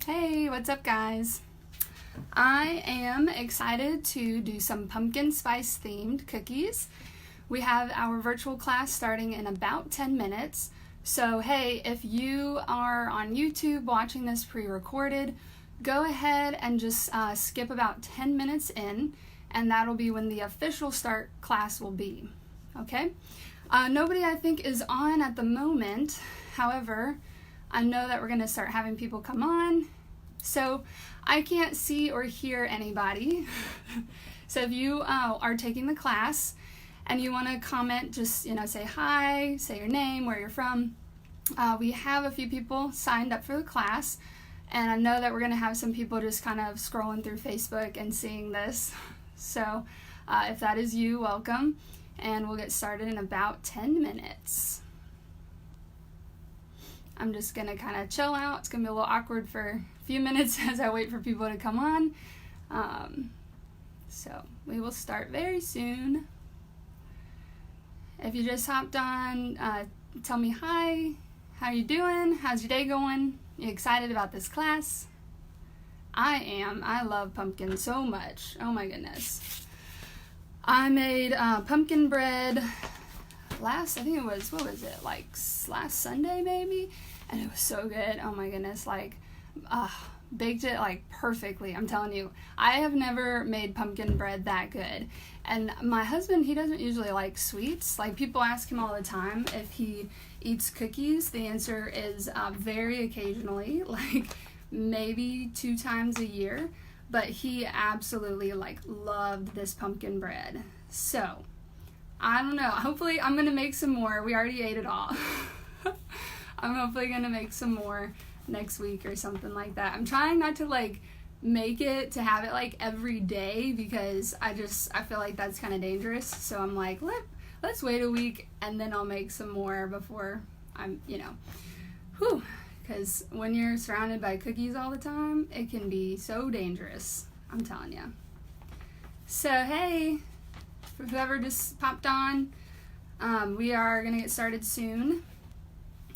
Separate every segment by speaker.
Speaker 1: Hey, what's up guys? I am excited to do some pumpkin spice themed cookies. We have our virtual class starting in about 10 minutes. So hey, if you are on YouTube watching this pre-recorded, go ahead and just skip about 10 minutes in, and that'll be when the official start class will be. Okay? Nobody I think is on at the moment. However, I know that we're going to start having people come on, so I can't see or hear anybody. So if you are taking the class and you want to comment, just say hi, say your name, where you're from. We have a few people signed up for the class, and I know that we're going to have some people just kind of scrolling through Facebook and seeing this. So if that is you, welcome, and we'll get started in about 10 minutes. I'm just going to kind of chill out. It's going to be a little awkward for a few minutes as I wait for people to come on. So we will start very soon. If you just hopped on, tell me hi. How you doing? How's your day going? You excited about this class? I am. I love pumpkin so much. Oh my goodness. I made pumpkin bread I think it was, last Sunday maybe? And it was so good. Oh my goodness, baked it perfectly. I'm telling you, I have never made pumpkin bread that good. And my husband, he doesn't usually like sweets. People ask him all the time if he eats cookies. The answer is very occasionally, maybe 2 times a year. But he absolutely loved this pumpkin bread. So I don't know. Hopefully I'm going to make some more. We already ate it all. I'm hopefully going to make some more next week or something like that. I'm trying not to make it to have it every day, because I feel like that's kind of dangerous. So I'm let's wait a week and then I'll make some more before I'm, because when you're surrounded by cookies all the time, it can be so dangerous. I'm telling you. So hey, for whoever just popped on, we are going to get started soon.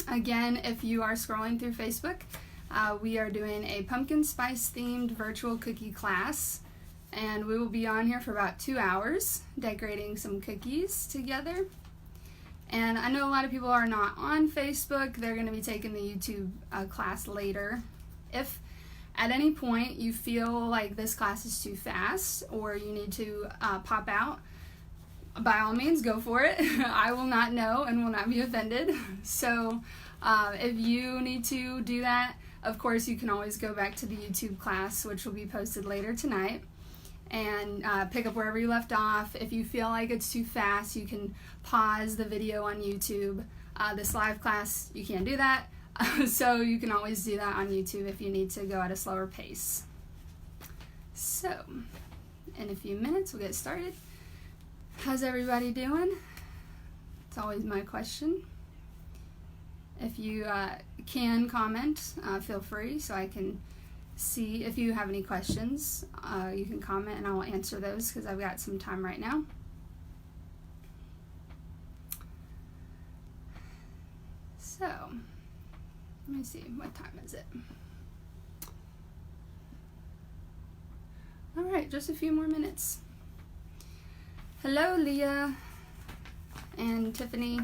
Speaker 1: Again, if you are scrolling through Facebook, we are doing a pumpkin spice themed virtual cookie class, and we will be on here for about 2 hours decorating some cookies together. And I know a lot of people are not on Facebook. They're going to be taking the YouTube class later. If at any point you feel like this class is too fast or you need to pop out, by all means, go for it. I will not know and will not be offended. So if you need to do that, of course, you can always go back to the YouTube class, which will be posted later tonight, and pick up wherever you left off. If you feel like it's too fast, you can pause the video on YouTube. This live class, you can't do that. So you can always do that on YouTube if you need to go at a slower pace. So in a few minutes, we'll get started. How's everybody doing? It's always my question. If you can comment, feel free, so I can see if you have any questions. You can comment and I will answer those because I've got some time right now. So, let me see, what time is it? All right, just a few more minutes. Hello, Leah and Tiffany.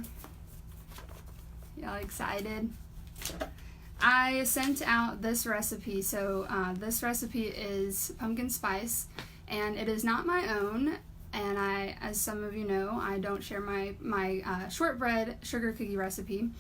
Speaker 1: Y'all excited? I sent out this recipe. So this recipe is pumpkin spice, and it is not my own. And as some of you know, I don't share my shortbread sugar cookie recipe,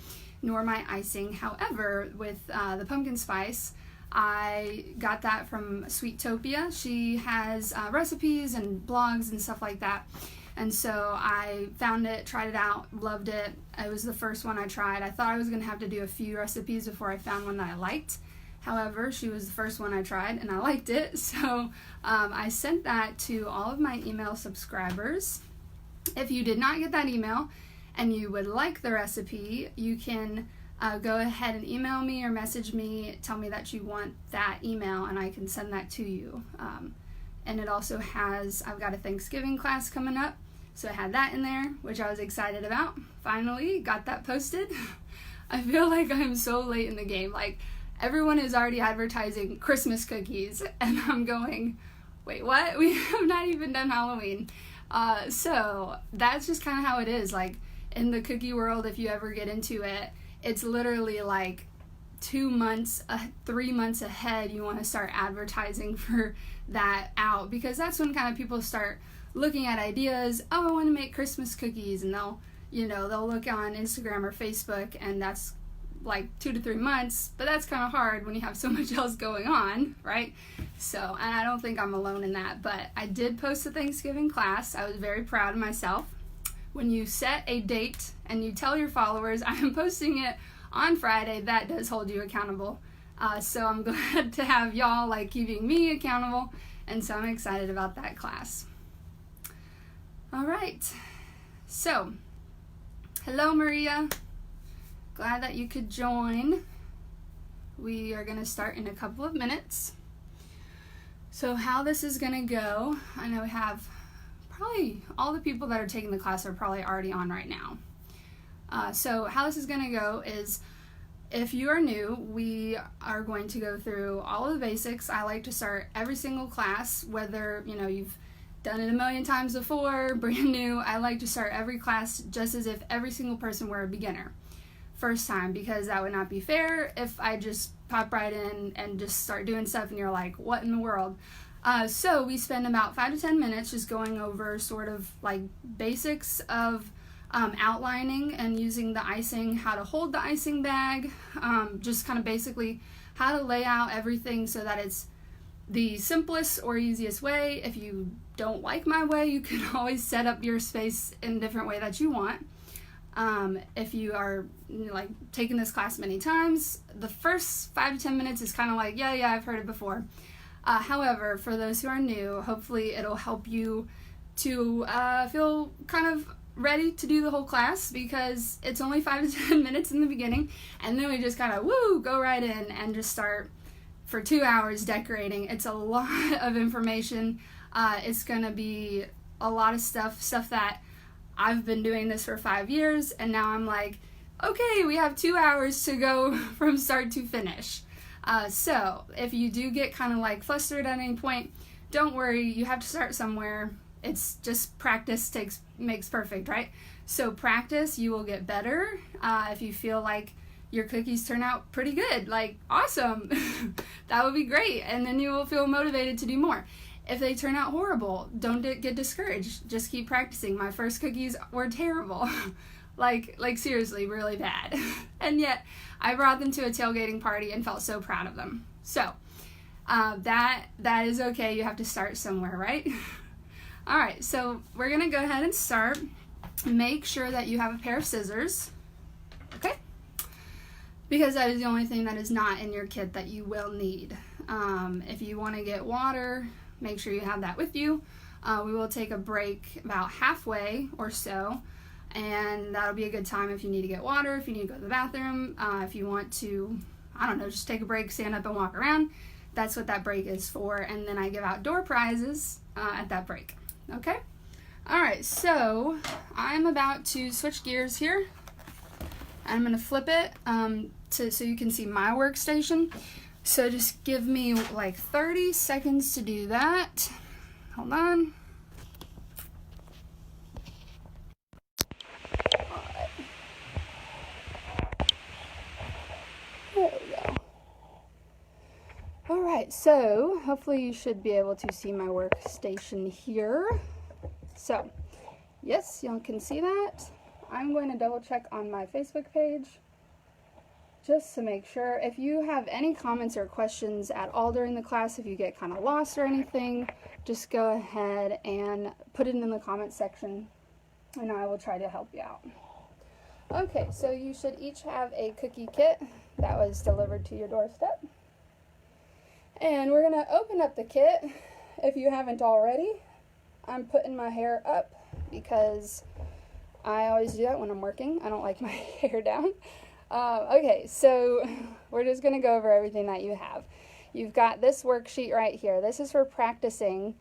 Speaker 1: nor my icing. However, with the pumpkin spice, I got that from Sweetopia. She has recipes and blogs and stuff like that. And so I found it, tried it out, loved it. It was the first one I tried. I thought I was going to have to do a few recipes before I found one that I liked. However, she was the first one I tried and I liked it. So I sent that to all of my email subscribers. If you did not get that email and you would like the recipe, you can go ahead and email me or message me, tell me that you want that email, and I can send that to you. And it also has, I've got a Thanksgiving class coming up, so I had that in there, which I was excited about. Finally got that posted. I feel like I'm so late in the game. everyone is already advertising Christmas cookies, and I'm going, wait, what? We have not even done Halloween. So that's just kind of how it is. Like, in the cookie world, if you ever get into it, it's literally like 2 months, 3 months ahead, you want to start advertising for that out, because that's when kind of people start looking at ideas. Oh, I want to make Christmas cookies, and they'll look on Instagram or Facebook, and that's like 2 to 3 months, but that's kind of hard when you have so much else going on, right? So, and I don't think I'm alone in that, but I did post a Thanksgiving class. I was very proud of myself. When you set a date and you tell your followers, I am posting it on Friday, that does hold you accountable. So I'm glad to have y'all like keeping me accountable, and so I'm excited about that class. All right, so hello Maria, glad that you could join. We are going to start in a couple of minutes. So how this is going to go, I know we have probably all the people that are taking the class are probably already on right now. So how this is going to go is, if you are new, we are going to go through all of the basics. I like to start every single class, whether you've done it a million times before, brand new. I like to start every class just as if every single person were a beginner first time, because that would not be fair if I just pop right in and just start doing stuff and you're like, what in the world? So we spend about 5 to 10 minutes just going over sort of like basics of outlining and using the icing, how to hold the icing bag, just kind of basically how to lay out everything so that it's the simplest or easiest way. If you don't like my way, you can always set up your space in a different way that you want. If you are like taking this class many times, the first 5 to 10 minutes is kind of like, yeah, I've heard it before. However, for those who are new, hopefully it'll help you to feel kind of ready to do the whole class, because it's only 5 to 10 minutes in the beginning, and then we just kind of go right in and just start for 2 hours decorating. It's a lot of information. It's gonna be a lot of stuff that I've been doing this for 5 years, and now I'm like, okay, we have 2 hours to go from start to finish. So if you do get kind of like flustered at any point, don't worry, you have to start somewhere. It's just practice makes perfect, right? So practice, you will get better. If you feel like your cookies turn out pretty good, like awesome, that would be great. And then you will feel motivated to do more. If they turn out horrible, don't get discouraged. Just keep practicing. My first cookies were terrible. like seriously, really bad. And yet I brought them to a tailgating party and felt so proud of them. So that is okay. You have to start somewhere, right? All right, so we're gonna go ahead and start. Make sure that you have a pair of scissors, okay? Because that is the only thing that is not in your kit that you will need. If you wanna get water, make sure you have that with you. We will take a break about halfway or so, and that'll be a good time if you need to get water, if you need to go to the bathroom, if you want to, I don't know, just take a break, stand up and walk around. That's what that break is for, and then I give out door prizes at that break. Okay? Alright, so I'm about to switch gears here. I'm going to flip it so you can see my workstation. So just give me like 30 seconds to do that. Hold on. Alright. There we go. Alright, so hopefully you should be able to see my workstation here. So, yes, y'all can see that. I'm going to double check on my Facebook page just to make sure. If you have any comments or questions at all during the class, if you get kind of lost or anything, just go ahead and put it in the comment section and I will try to help you out. Okay, so you should each have a cookie kit that was delivered to your doorstep. And we're going to open up the kit. If you haven't already, I'm putting my hair up because I always do that when I'm working. I don't like my hair down. Okay, so we're just going to go over everything that you have. You've got this worksheet right here. This is for practicing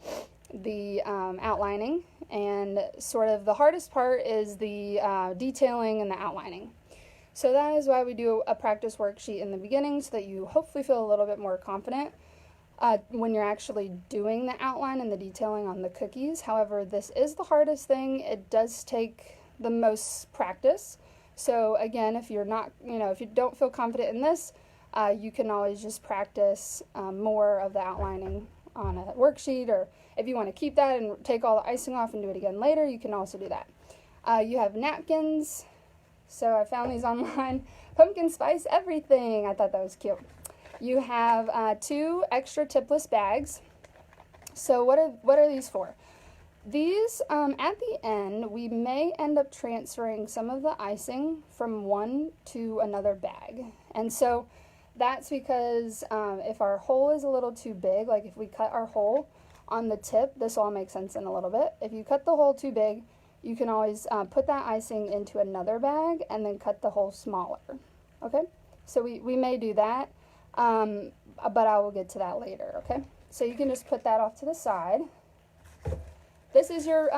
Speaker 1: the outlining, and sort of the hardest part is the detailing and the outlining. So that is why we do a practice worksheet in the beginning, so that you hopefully feel a little bit more confident when you're actually doing the outline and the detailing on the cookies. However, this is the hardest thing. It does take the most practice. So again, if you're not, if you don't feel confident in this, you can always just practice more of the outlining on a worksheet, or if you want to keep that and take all the icing off and do it again later, you can also do that. You have napkins. So I found these online. Pumpkin spice everything. I thought that was cute. You have 2 extra tipless bags. So what are these for? These, at the end, we may end up transferring some of the icing from one to another bag. And so that's because if our hole is a little too big, like if we cut our hole on the tip, this all makes sense in a little bit. If you cut the hole too big, you can always put that icing into another bag and then cut the hole smaller. Okay, so we may do that, but I will get to that later. Okay, so you can just put that off to the side. This is your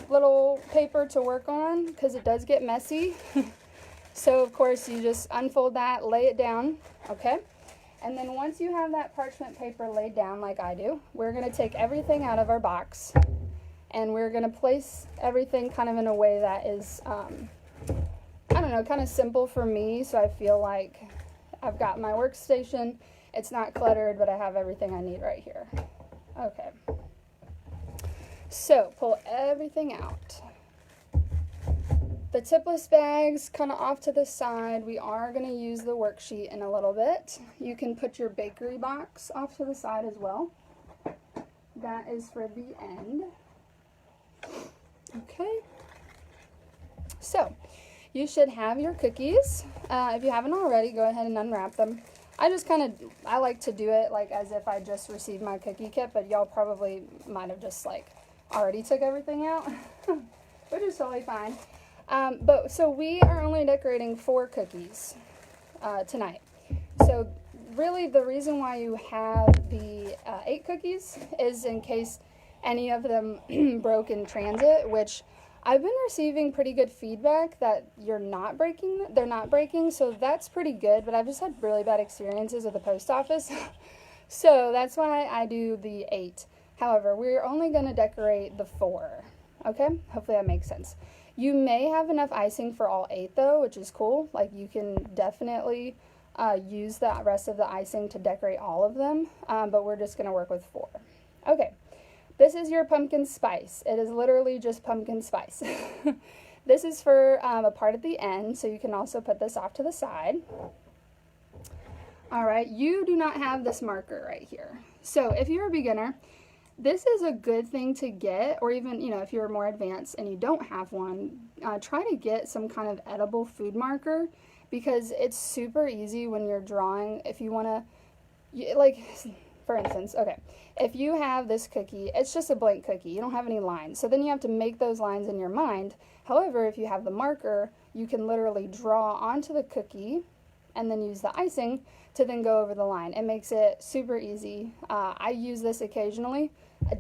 Speaker 1: little paper to work on, because it does get messy. So of course you just unfold that, lay it down, okay? And then once you have that parchment paper laid down like I do, we're going to take everything out of our box, and we're going to place everything kind of in a way that is, I don't know, kind of simple for me, so I feel like I've got my workstation. It's not cluttered, but I have everything I need right here. Okay. So pull everything out. The tipless bags kind of off to the side. We are going to use the worksheet in a little bit. You can put your bakery box off to the side as well. That is for the end. Okay. So you should have your cookies. If you haven't already, go ahead and unwrap them. I like to do it like as if I just received my cookie kit, but y'all probably might have just like already took everything out, which is totally fine. So we are only decorating 4 cookies tonight. So really the reason why you have the 8 cookies is in case any of them broke in transit, which I've been receiving pretty good feedback that they're not breaking, so that's pretty good, but I've just had really bad experiences with the post office. So that's why I do the 8. However, we're only going to decorate the 4, okay? Hopefully that makes sense. You may have enough icing for all 8 though, which is cool. Like you can definitely use the rest of the icing to decorate all of them, but we're just going to work with 4. Okay, this is your pumpkin spice. It is literally just pumpkin spice. This is for a part at the end, so you can also put this off to the side. All right, you do not have this marker right here. So if you're a beginner, this is a good thing to get, or even, if you're more advanced and you don't have one, try to get some kind of edible food marker, because it's super easy when you're drawing. If you want to, like, for instance, okay, if you have this cookie, it's just a blank cookie. You don't have any lines. So then you have to make those lines in your mind. However, if you have the marker, you can literally draw onto the cookie and then use the icing to then go over the line. It makes it super easy. I use this occasionally,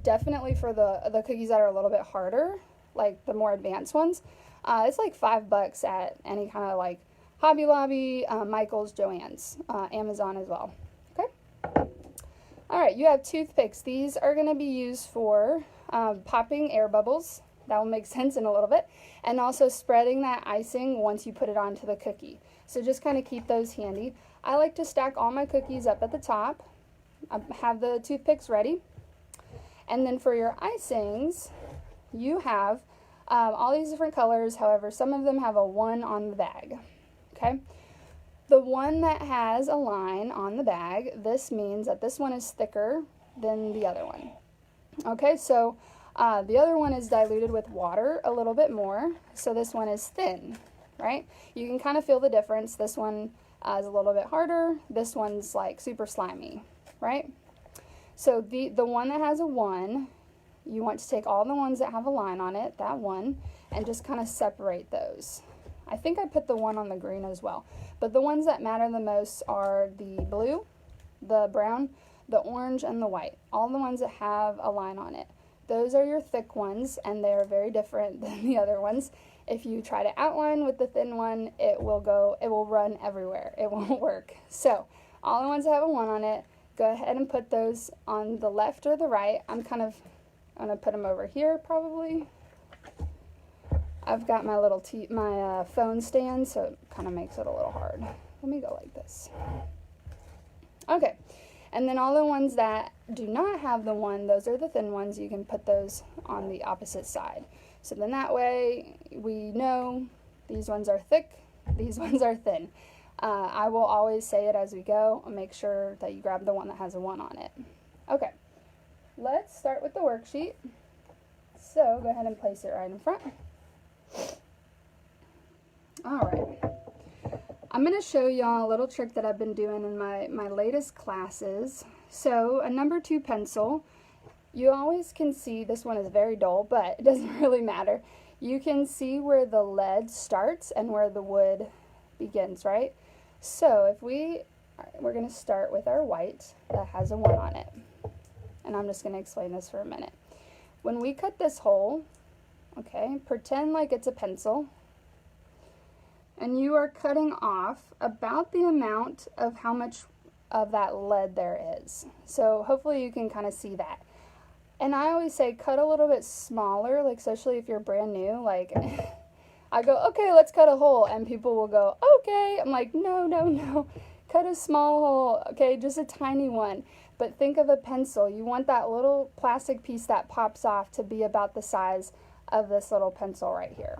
Speaker 1: definitely for the cookies that are a little bit harder, like the more advanced ones. It's like $5 at any kind of like Hobby Lobby, Michael's, Joann's, Amazon as well. Okay. All right, you have toothpicks. These are going to be used for popping air bubbles. That will make sense in a little bit. And also spreading that icing once you put it onto the cookie. So just kind of keep those handy. I like to stack all my cookies up at the top. I have the toothpicks ready. And then for your icings, you have all these different colors. However, some of them have a 1 on the bag. Okay. The one that has a line on the bag, this means that this one is thicker than the other one. Okay, so the other one is diluted with water a little bit more, so this one is thin, right? You can kind of feel the difference. This one is a little bit harder. This one's like super slimy, right? So the one that has a 1, you want to take all the ones that have a line on it, that one, and just kind of separate those. I think I put the 1 on the green as well. But the ones that matter the most are the blue, the brown, the orange, and the white. All the ones that have a line on it. Those are your thick ones, and they're very different than the other ones. If you try to outline with the thin one, it will run everywhere. It won't work. So all the ones that have a 1 on it, go ahead and put those on the left or the right. I'm going to put them over here probably. I've got my little phone stand, so it kind of makes it a little hard. Let me go like this. Okay, and then all the ones that do not have the 1, those are the thin ones. You can put those on the opposite side. So then that way we know these ones are thick, these ones are thin. I will always say it as we go and make sure that you grab the one that has a 1 on it. Okay, let's start with the worksheet. So go ahead and place it right in front. All right. I'm going to show y'all a little trick that I've been doing in my latest classes. So a number 2 pencil, you always can see, this one is very dull, but it doesn't really matter. You can see where the lead starts and where the wood begins, right? So if we're going to start with our white that has a 1 on it. And I'm just going to explain this for a minute. When we cut this hole, okay, pretend like it's a pencil. And you are cutting off about the amount of how much of that lead there is. So hopefully you can kind of see that. And I always say cut a little bit smaller, like especially if you're brand new, like I go, okay, let's cut a hole. And people will go, okay. I'm like, no. Cut a small hole, okay, just a tiny one. But think of a pencil. You want that little plastic piece that pops off to be about the size of this little pencil right here,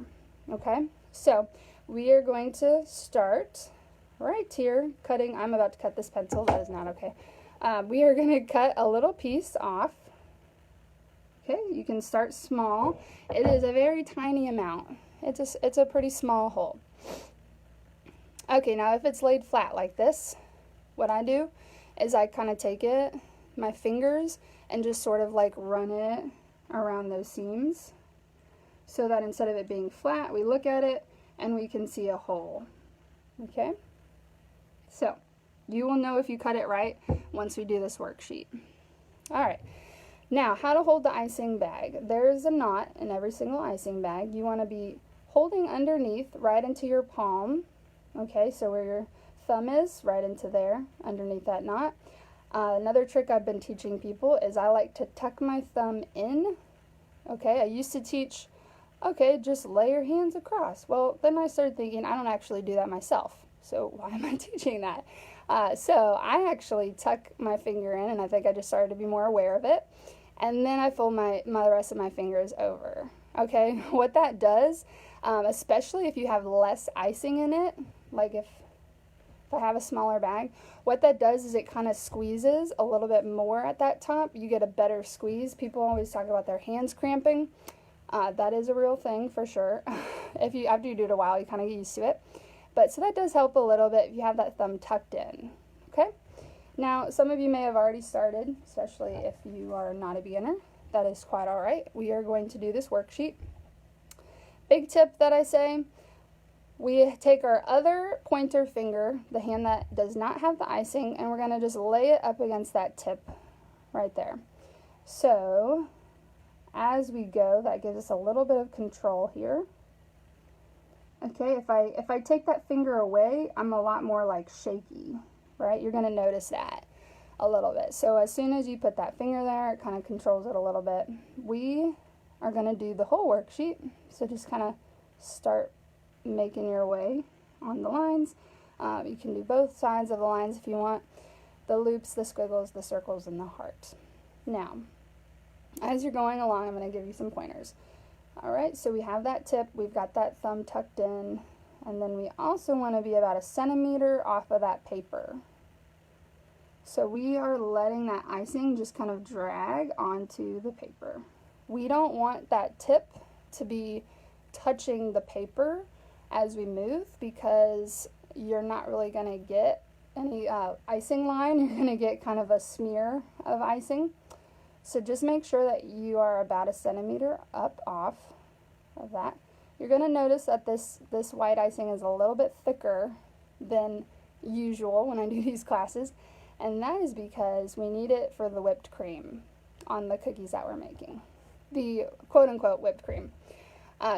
Speaker 1: okay? So we are going to start right here cutting. I'm about to cut this pencil. That is not okay. We are going to cut a little piece off. Okay, you can start small. It is a very tiny amount. It's a pretty small hole. Okay, now if it's laid flat like this, what I do is I kind of take my fingers, and just sort of like run it around those seams so that instead of it being flat, we look at it and we can see a hole. Okay? So, you will know if you cut it right once we do this worksheet. Alright, now how to hold the icing bag. There's a knot in every single icing bag. You want to be holding underneath right into your palm. Okay, so where your thumb is, right into there, underneath that knot. Another trick I've been teaching people is I like to tuck my thumb in. Okay, I used to teach, okay, just lay your hands across. Well, then I started thinking I don't actually do that myself. So why am I teaching that? So I actually tuck my finger in, and I think I just started to be more aware of it. And then I fold the rest of my fingers over. Okay, what that does, especially if you have less icing in it, like if I have a smaller bag, what that does is it kind of squeezes a little bit more at that top. You get a better squeeze. People always talk about their hands cramping. That is a real thing for sure. After you do it a while, you kind of get used to it. But so that does help a little bit if you have that thumb tucked in. Okay? Now, some of you may have already started, especially if you are not a beginner. That is quite all right. We are going to do this worksheet. Big tip that I say, we take our other pointer finger, the hand that does not have the icing, and we're going to just lay it up against that tip right there. So, as we go, that gives us a little bit of control here. Okay, if I take that finger away, I'm a lot more like shaky, right? You're going to notice that a little bit. So as soon as you put that finger there, it kind of controls it a little bit. We are going to do the whole worksheet, so just kind of start making your way on the lines. You can do both sides of the lines if you want. The loops, the squiggles, the circles, and the heart. Now, as you're going along, I'm going to give you some pointers. Alright, so we have that tip, we've got that thumb tucked in, and then we also want to be about 1 centimeter off of that paper. So we are letting that icing just kind of drag onto the paper. We don't want that tip to be touching the paper as we move, because you're not really going to get any icing line. You're going to get kind of a smear of icing. So just make sure that you are about 1 centimeter up off of that. You're going to notice that this white icing is a little bit thicker than usual when I do these classes, and that is because we need it for the whipped cream on the cookies that we're making. The quote-unquote whipped cream.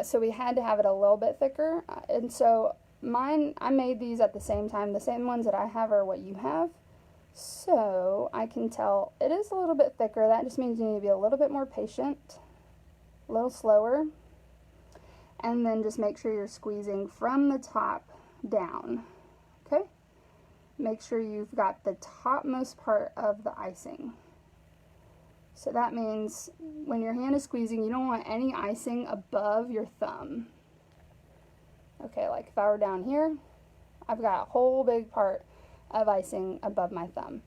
Speaker 1: So we had to have it a little bit thicker. And so mine, I made these at the same time. The same ones that I have are what you have. So I can tell it is a little bit thicker. That just means you need to be a little bit more patient, a little slower. And then just make sure you're squeezing from the top down, okay? Make sure you've got the topmost part of the icing. So that means when your hand is squeezing, you don't want any icing above your thumb. Okay, like if I were down here, I've got a whole big part of icing above my thumb.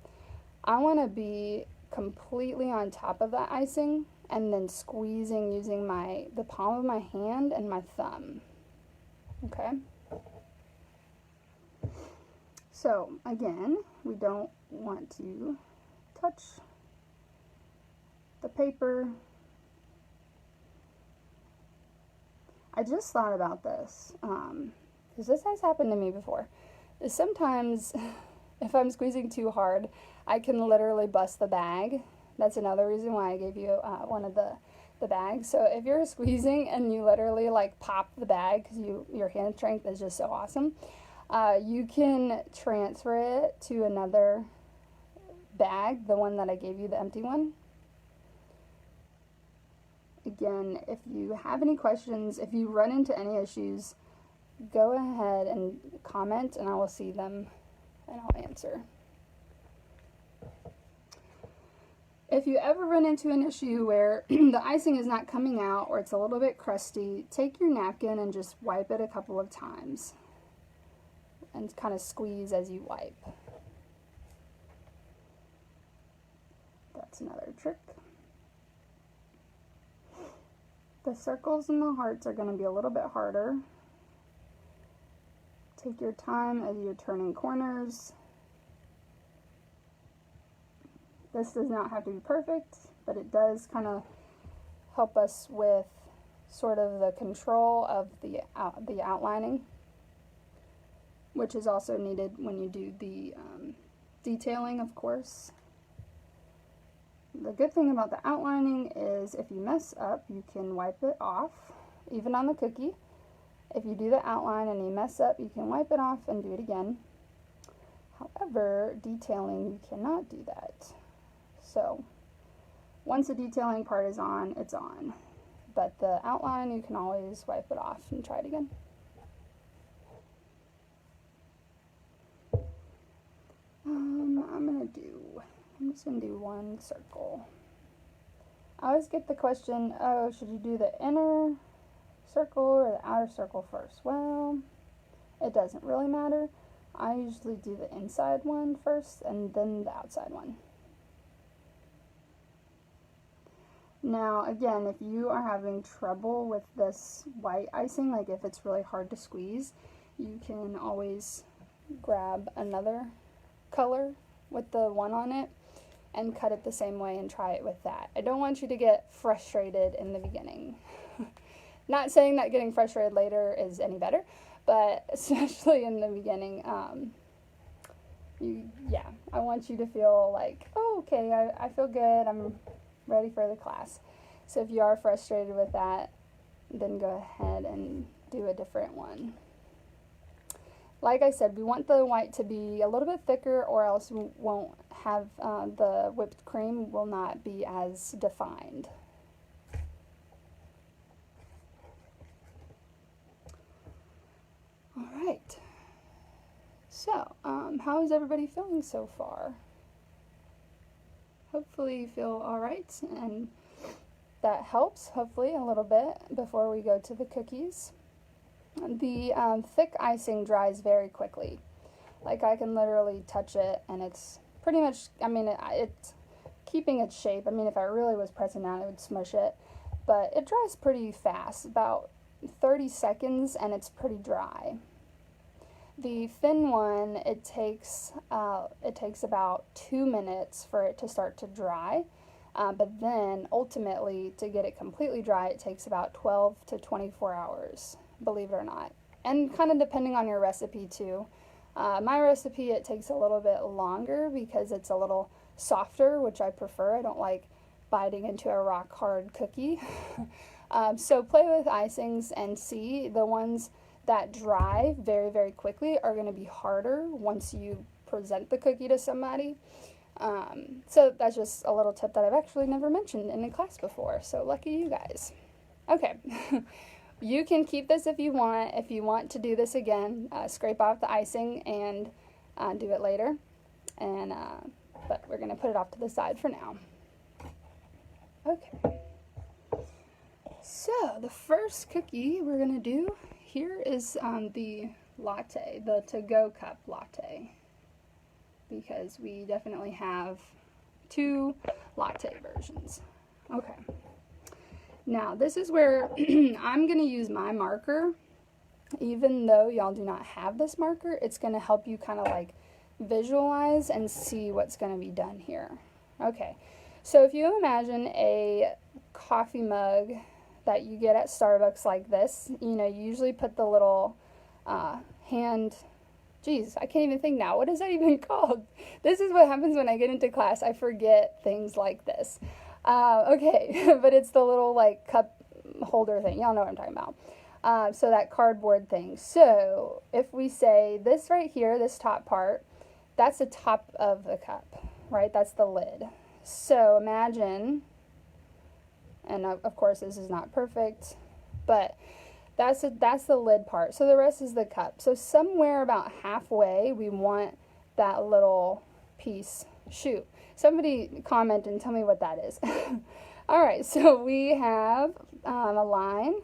Speaker 1: I want to be completely on top of that icing and then squeezing using the palm of my hand and my thumb. Okay? So again, we don't want to touch the paper. I just thought about this, because this has happened to me before. Sometimes, if I'm squeezing too hard, I can literally bust the bag. That's another reason why I gave you one of the bags. So if you're squeezing and you literally like pop the bag because your hand strength is just so awesome, you can transfer it to another bag, the one that I gave you, the empty one. Again, if you have any questions, if you run into any issues, go ahead and comment and I will see them and I'll answer. If you ever run into an issue where the icing is not coming out or it's a little bit crusty, take your napkin and just wipe it a couple of times and kind of squeeze as you wipe. That's another trick. The circles and the hearts are going to be a little bit harder. Take your time as you're turning corners. This does not have to be perfect, but it does kind of help us with sort of the control of the outlining, which is also needed when you do the detailing, of course. The good thing about the outlining is if you mess up, you can wipe it off, even on the cookie. If you do the outline and you mess up, you can wipe it off and do it again. However, detailing, you cannot do that. So, once the detailing part is on, it's on. But the outline, you can always wipe it off and try it again. I'm just going to do one circle. I always get the question, oh, should you do the inner circle or the outer circle first? Well, it doesn't really matter. I usually do the inside one first and then the outside one. Now, again, if you are having trouble with this white icing, like if it's really hard to squeeze, you can always grab another color with the one on it and cut it the same way and try it with that. I don't want you to get frustrated in the beginning. Not saying that getting frustrated later is any better, but especially in the beginning, I want you to feel like, oh, okay, I feel good, I'm ready for the class. So if you are frustrated with that, then go ahead and do a different one. Like I said, we want the white to be a little bit thicker or else we won't have, the whipped cream will not be as defined. All right. So, how is everybody feeling so far? Hopefully you feel all right, and that helps, hopefully, a little bit before we go to the cookies. The thick icing dries very quickly. Like, I can literally touch it, and it's pretty much, I mean, it's keeping its shape. I mean, if I really was pressing down, it would smush it. But it dries pretty fast, about 30 seconds, and it's pretty dry. The thin one, it takes about 2 minutes for it to start to dry, but then ultimately to get it completely dry, it takes about 12 to 24 hours, believe it or not. And kind of depending on your recipe too. My recipe, it takes a little bit longer because it's a little softer, which I prefer. I don't like biting into a rock hard cookie. So play with icings and see. The ones that dry very, very quickly are going to be harder once you present the cookie to somebody. So that's just a little tip that I've actually never mentioned in a class before. So lucky you guys. Okay. You can keep this if you want. If you want to do this again, scrape off the icing and do it later. And but we're going to put it off to the side for now. Okay. So the first cookie we're going to do here is the latte, the to-go cup latte, because we definitely have 2 latte versions. Okay. Now this is where I'm going to use my marker. Even though y'all do not have this marker, it's going to help you kind of like visualize and see what's going to be done here. Okay, so if you imagine a coffee mug that you get at Starbucks like this, you know, you usually put the little hand, geez, I can't even think now. What is that even called? This is what happens when I get into class. I forget things like this. Okay, but it's the little like cup holder thing. Y'all know what I'm talking about. So that cardboard thing. So if we say this right here, this top part, that's the top of the cup, right? That's the lid. So imagine, and of course this is not perfect, but that's the lid part. So the rest is the cup. So somewhere about halfway, we want that little piece. Shoot, somebody comment and tell me what that is. All right, so we have a line.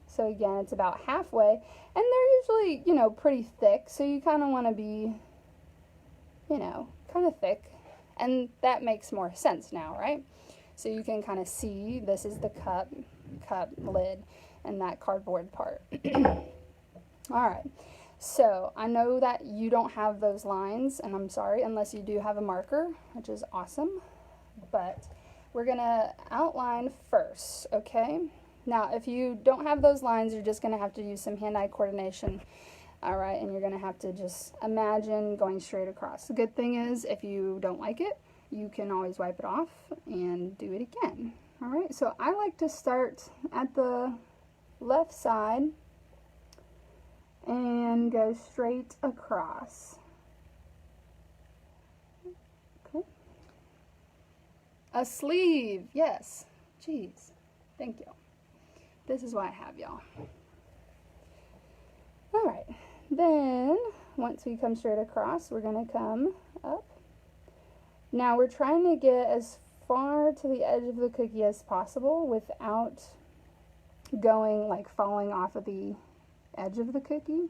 Speaker 1: So again, it's about halfway, and they're usually, you know, pretty thick. So you kind of want to be, you know, kind of thick, and that makes more sense now, right? So you can kind of see this is the cup lid, and that cardboard part. All right. So I know that you don't have those lines, and I'm sorry, unless you do have a marker, which is awesome. But we're gonna outline first, okay? Now, if you don't have those lines, you're just gonna have to use some hand-eye coordination, all right? And you're gonna have to just imagine going straight across. The good thing is, if you don't like it, you can always wipe it off and do it again, all right? So I like to start at the left side and go straight across. Okay. A sleeve, yes. Jeez, thank you. This is why I have y'all. All right, then once we come straight across, we're gonna come up. Now we're trying to get as far to the edge of the cookie as possible without going like falling off of the edge of the cookie,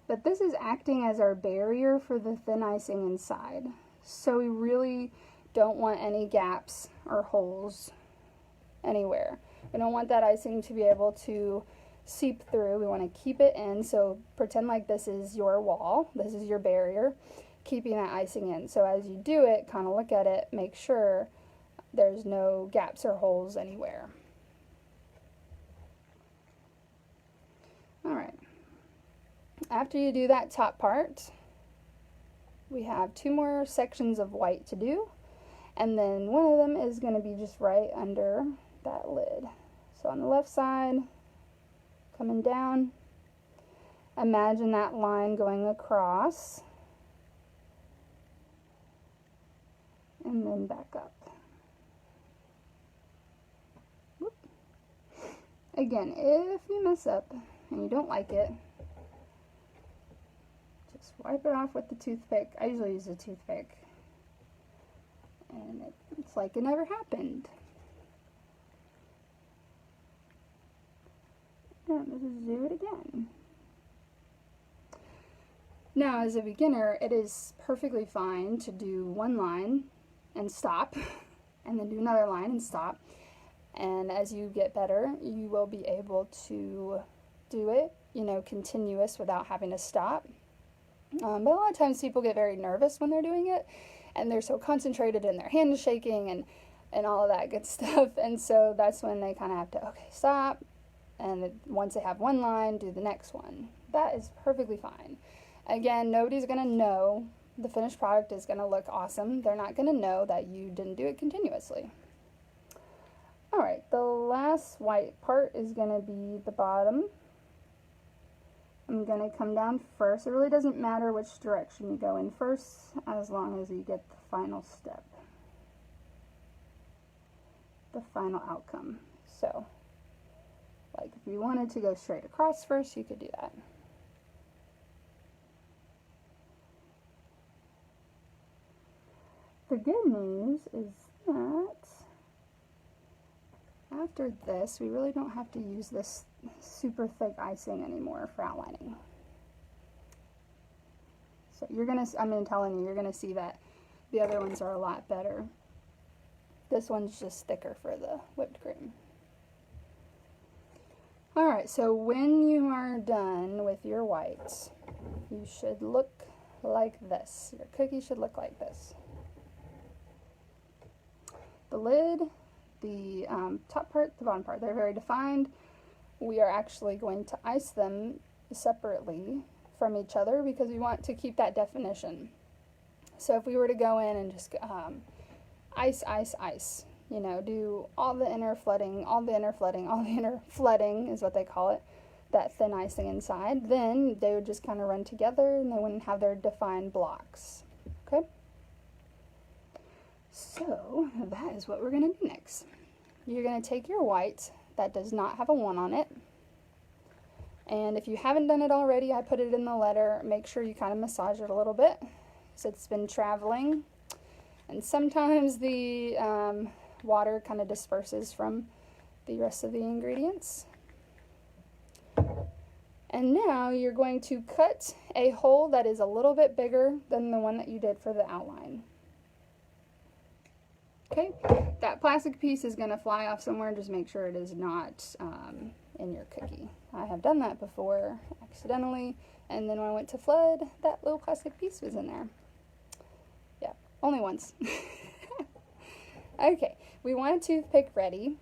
Speaker 1: but this is acting as our barrier for the thin icing inside. So we really don't want any gaps or holes anywhere. We don't want that icing to be able to seep through. We want to keep it in. So pretend like this is your wall, this is your barrier, keeping that icing in. So as you do it, kind of look at it, make sure there's no gaps or holes anywhere. All right, after you do that top part, we have 2 more sections of white to do, and then one of them is going to be just right under that lid. So on the left side, coming down, imagine that line going across, and then back up. Whoop. Again, if you mess up and you don't like it, just wipe it off with the toothpick. I usually use a toothpick, and it's like it never happened. And let's just do it again. Now, as a beginner, it is perfectly fine to do one line and stop, and then do another line and stop. And as you get better, you will be able to do it, you know, continuous without having to stop. But a lot of times people get very nervous when they're doing it, and they're so concentrated and their hand is shaking and all of that good stuff. And so that's when they kind of have to, okay, stop. And once they have one line, do the next one. That is perfectly fine. Again, nobody's going to know. The finished product is going to look awesome. They're not going to know that you didn't do it continuously. Alright, the last white part is going to be the bottom. I'm going to come down first. It really doesn't matter which direction you go in first, as long as you get the final step, the final outcome. So, like if you wanted to go straight across first, you could do that. The good news is that after this, we really don't have to use this super thick icing anymore for outlining. So I'm telling you, you're gonna see that the other ones are a lot better. This one's just thicker for the whipped cream. Alright, so when you are done with your whites, you should look like this. Your cookie should look like this. The lid, the top part, the bottom part, they're very defined. We are actually going to ice them separately from each other because we want to keep that definition. So if we were to go in and just ice, ice, ice, you know, do all the inner flooding, all the inner flooding, all the inner flooding is what they call it, that thin icing inside, then they would just kind of run together and they wouldn't have their defined blocks. Okay? So that is what we're going to do next. You're going to take your white that does not have a 1 on it, and if you haven't done it already, I put it in the letter. Make sure you kind of massage it a little bit because it's been traveling, and sometimes the water kind of disperses from the rest of the ingredients. And now you're going to cut a hole that is a little bit bigger than the one that you did for the outline. Okay, that plastic piece is going to fly off somewhere. Just make sure it is not in your cookie. I have done that before accidentally, and then when I went to flood, that little plastic piece was in there. Yeah, only once. Okay, we want a toothpick ready,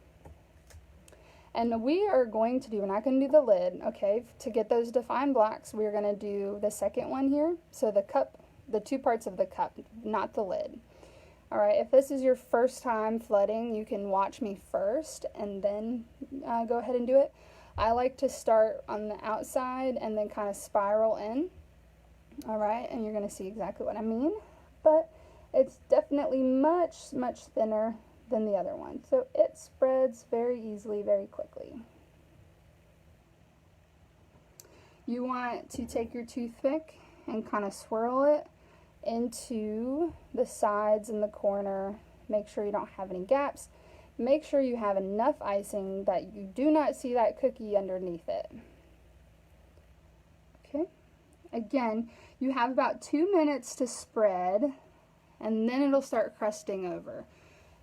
Speaker 1: and we are going to do, we're not going to do the lid, okay? To get those defined blocks, we're going to do the second one here. So the cup, the 2 parts of the cup, not the lid. Alright, if this is your first time flooding, you can watch me first and then go ahead and do it. I like to start on the outside and then kind of spiral in. Alright, and you're going to see exactly what I mean. But it's definitely much, much thinner than the other one. So it spreads very easily, very quickly. You want to take your toothpick and kind of swirl it into the sides and the corner. Make sure you don't have any gaps. Make sure you have enough icing that you do not see that cookie underneath it. Okay, again, you have about 2 minutes to spread, and then it'll start crusting over.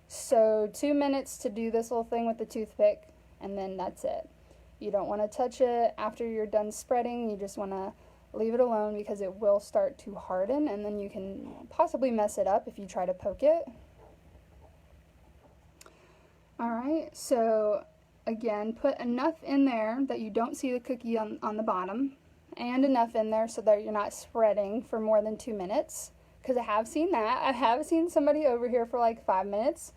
Speaker 1: So 2 minutes to do this little thing with the toothpick, and then that's it. You don't want to touch it after you're done spreading. You just want to leave it alone because it will start to harden, and then you can possibly mess it up if you try to poke it. Alright, so again, put enough in there that you don't see the cookie on the bottom, and enough in there so that you're not spreading for more than 2 minutes, because I have seen that. I have seen somebody over here for like 5 minutes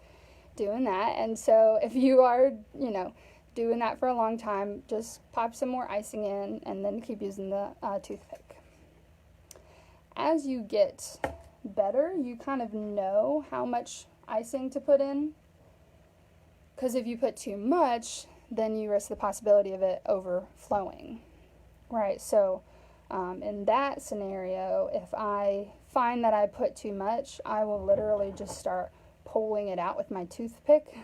Speaker 1: doing that, and so if you are, you know, doing that for a long time, just pop some more icing in and then keep using the toothpick. As you get better, you kind of know how much icing to put in, because if you put too much, then you risk the possibility of it overflowing, right? So in that scenario, if I find that I put too much, I will literally just start pulling it out with my toothpick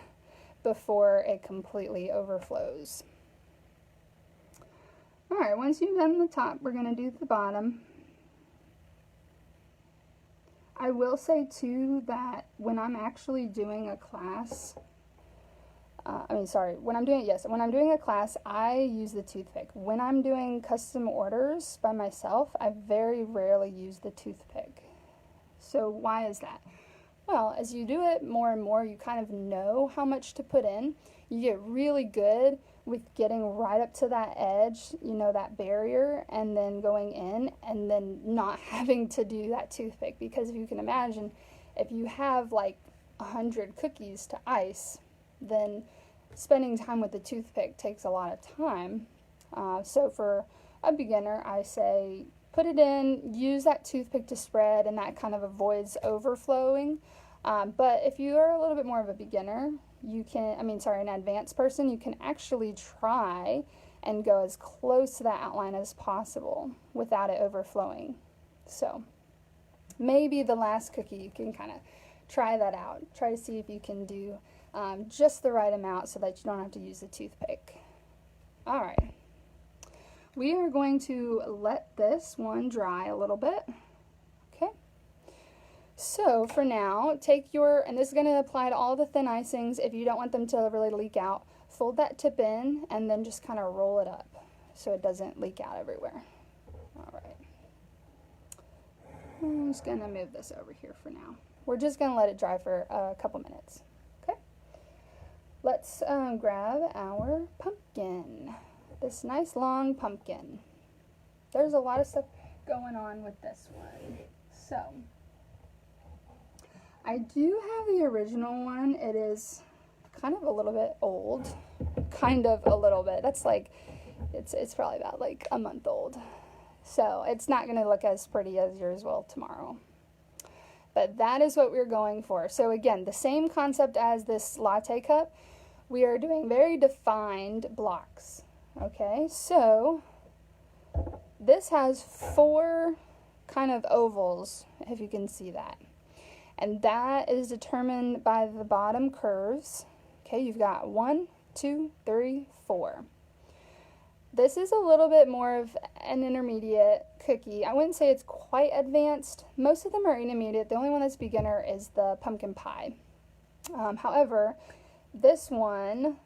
Speaker 1: before it completely overflows. Alright, once you've done the top, we're going to do the bottom. I will say too that when I'm actually doing a class, when I'm doing a class, I use the toothpick. When I'm doing custom orders by myself, I very rarely use the toothpick. So why is that? Well, as you do it more and more, you kind of know how much to put in. You get really good with getting right up to that edge, you know, that barrier, and then going in and then not having to do that toothpick. Because if you can imagine, if you have like 100 cookies to ice, then spending time with the toothpick takes a lot of time. So for a beginner, I say put it in, use that toothpick to spread, and that kind of avoids overflowing. But if you are a little bit more of a beginner, an advanced person, you can actually try and go as close to that outline as possible without it overflowing. So maybe the last cookie, you can kind of try that out. Try to see if you can do just the right amount so that you don't have to use the toothpick. All right. We are going to let this one dry a little bit. Okay. So for now, and this is going to apply to all the thin icings. If you don't want them to really leak out, fold that tip in and then just kind of roll it up so it doesn't leak out everywhere. All right. I'm just going to move this over here for now. We're just going to let it dry for a couple minutes. Okay. Let's grab our pumpkin. This nice long pumpkin. There's a lot of stuff going on with this one. So, I do have the original one. It is kind of a little bit old. Kind of a little bit. That's like, it's probably about like a month old. So, it's not going to look as pretty as yours will tomorrow. But that is what we're going for. So again, the same concept as this latte cup. We are doing very defined blocks. Okay, so this has 4 kind of ovals, if you can see that. And that is determined by the bottom curves. Okay, you've got 1, 2, 3, 4. This is a little bit more of an intermediate cookie. I wouldn't say it's quite advanced. Most of them are intermediate. The only one that's beginner is the pumpkin pie. However, this one,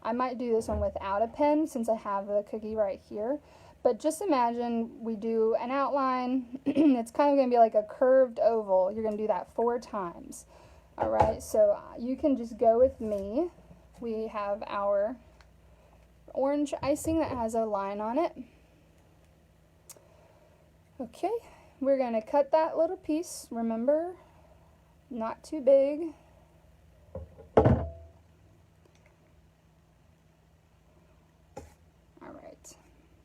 Speaker 1: I might do this one without a pen since I have the cookie right here. But just imagine we do an outline. It's kind of going to be like a curved oval. You're going to do that 4 times. All right, so you can just go with me. We have our orange icing that has a line on it. Okay, we're going to cut that little piece. Remember, not too big.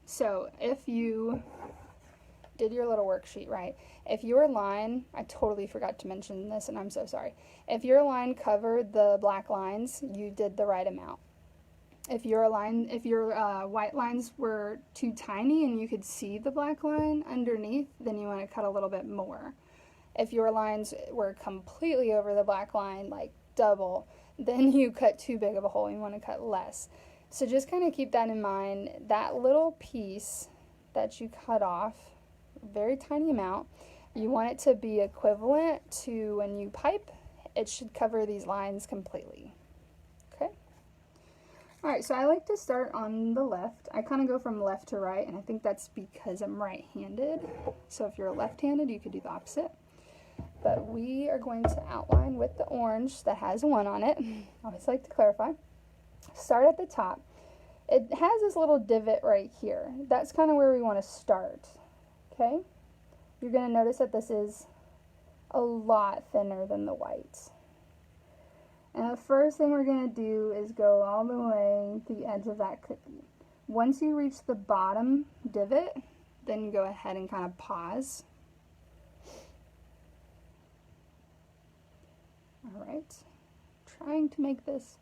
Speaker 1: So if you did your little worksheet right, if your line, I totally forgot to mention this and I'm so sorry. If your line covered the black lines, you did the right amount. If your white lines were too tiny and you could see the black line underneath, then you want to cut a little bit more. If your lines were completely over the black line, like double, then you cut too big of a hole. You want to cut less. So just kind of keep that in mind. That little piece that you cut off, very tiny amount, you want it to be equivalent to when you pipe. It should cover these lines completely. Okay? Alright, so I like to start on the left. I kind of go from left to right, and I think that's because I'm right-handed. So if you're left-handed, you could do the opposite. But we are going to outline with the orange that has a 1 on it. I always like to clarify. Start at the top. It has this little divot right here. That's kind of where we want to start. Okay? You're going to notice that this is a lot thinner than the white. And the first thing we're going to do is go all the way to the edge of that cookie. Once you reach the bottom divot, then you go ahead and kind of pause. All right. Trying to make this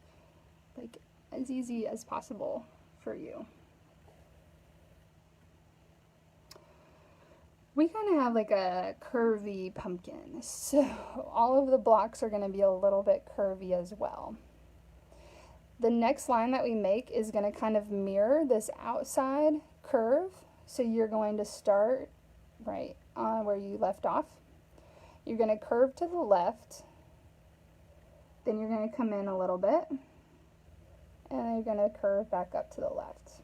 Speaker 1: like as easy as possible for you. We kind of have like a curvy pumpkin, so all of the blocks are going to be a little bit curvy as well. The next line that we make is going to kind of mirror this outside curve, so you're going to start right on where you left off. You're going to curve to the left, then you're going to come in a little bit, and then you're going to curve back up to the left,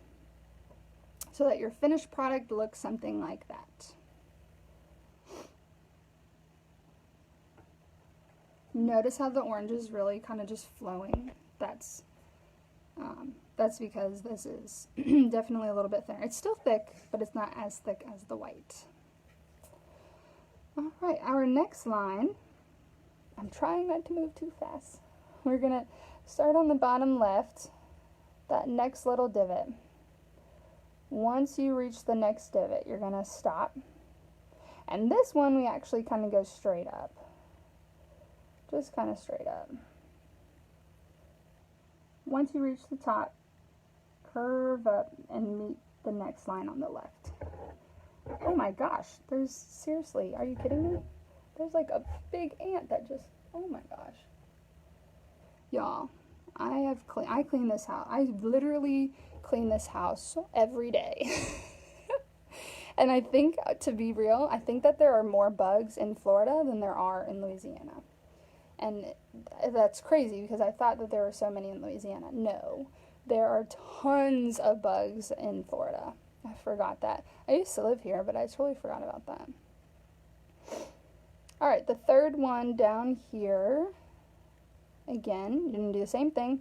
Speaker 1: so that your finished product looks something like that. Notice how the orange is really kind of just flowing. That's because this is definitely a little bit thinner. It's still thick, but it's not as thick as the white. All right, our next line, I'm trying not to move too fast. We're gonna start on the bottom left, that next little divot. Once you reach the next divot, you're going to stop. And this one, we actually kind of go straight up. Just kind of straight up. Once you reach the top, curve up and meet the next line on the left. Oh my gosh, there's, seriously, are you kidding me? There's like a big ant that just, oh my gosh. Y'all, I clean this house. I literally clean this house every day. And I think, to be real, I think that there are more bugs in Florida than there are in Louisiana. And that's crazy because I thought that there were so many in Louisiana. No, there are tons of bugs in Florida. I forgot that. I used to live here, but I totally forgot about that. All right, the third one down here, again, you're going to do the same thing.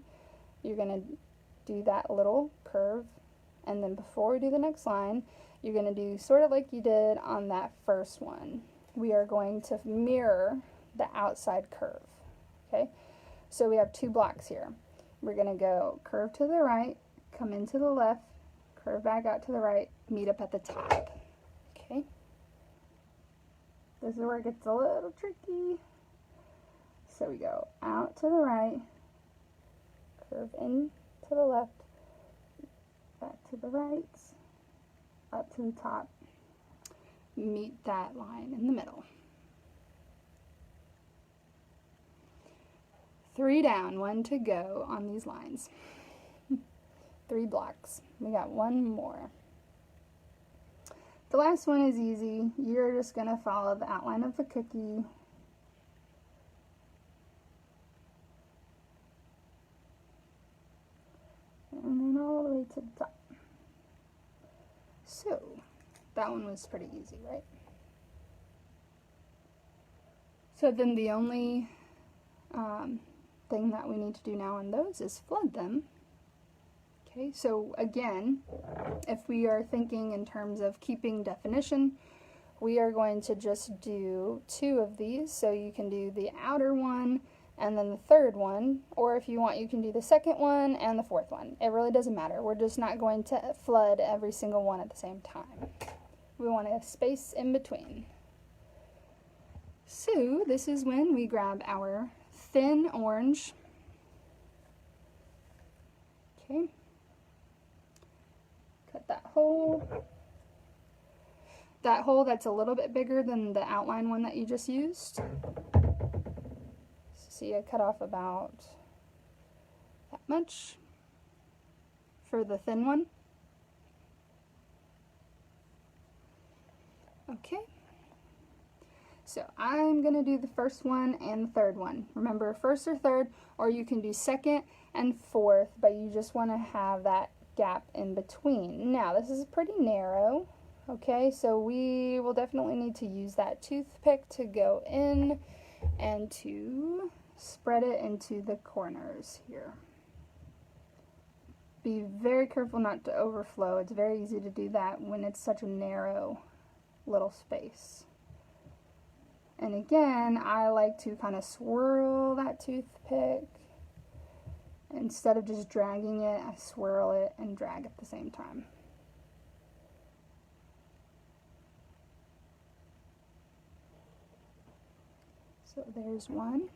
Speaker 1: You're going to do that little curve, and then before we do the next line, you're going to do sort of like you did on that first one. We are going to mirror the outside curve, okay? So we have 2 blocks here. We're going to go curve to the right, come into the left, curve back out to the right, meet up at the top, okay? This is where it gets a little tricky. So we go out to the right, curve in to the left, back to the right, up to the top, meet that line in the middle. 3 down, 1 to go on these lines. 3 blocks. We got 1 more. The last one is easy. You're just going to follow the outline of the cookie. And then all the way to the top. So, that one was pretty easy, right? So then the only thing that we need to do now on those is flood them. Okay, so again, if we are thinking in terms of keeping definition, we are going to just do 2 of these. So you can do the outer one and then the third one, or if you want, you can do the second one and the fourth one. It really doesn't matter. We're just not going to flood every single one at the same time. We want a space in between. So this is when we grab our thin orange. Okay. Cut that hole. That hole that's a little bit bigger than the outline one that you just used. See, I cut off about that much for the thin one. Okay. So I'm going to do the first one and the third one. Remember, first or third, or you can do second and fourth, but you just want to have that gap in between. Now, this is pretty narrow, okay? So we will definitely need to use that toothpick to go in and to spread it into the corners here. Be very careful not to overflow. It's very easy to do that when it's such a narrow little space. And again, I like to kind of swirl that toothpick. Instead of just dragging it, I swirl it and drag at the same time. So there's one.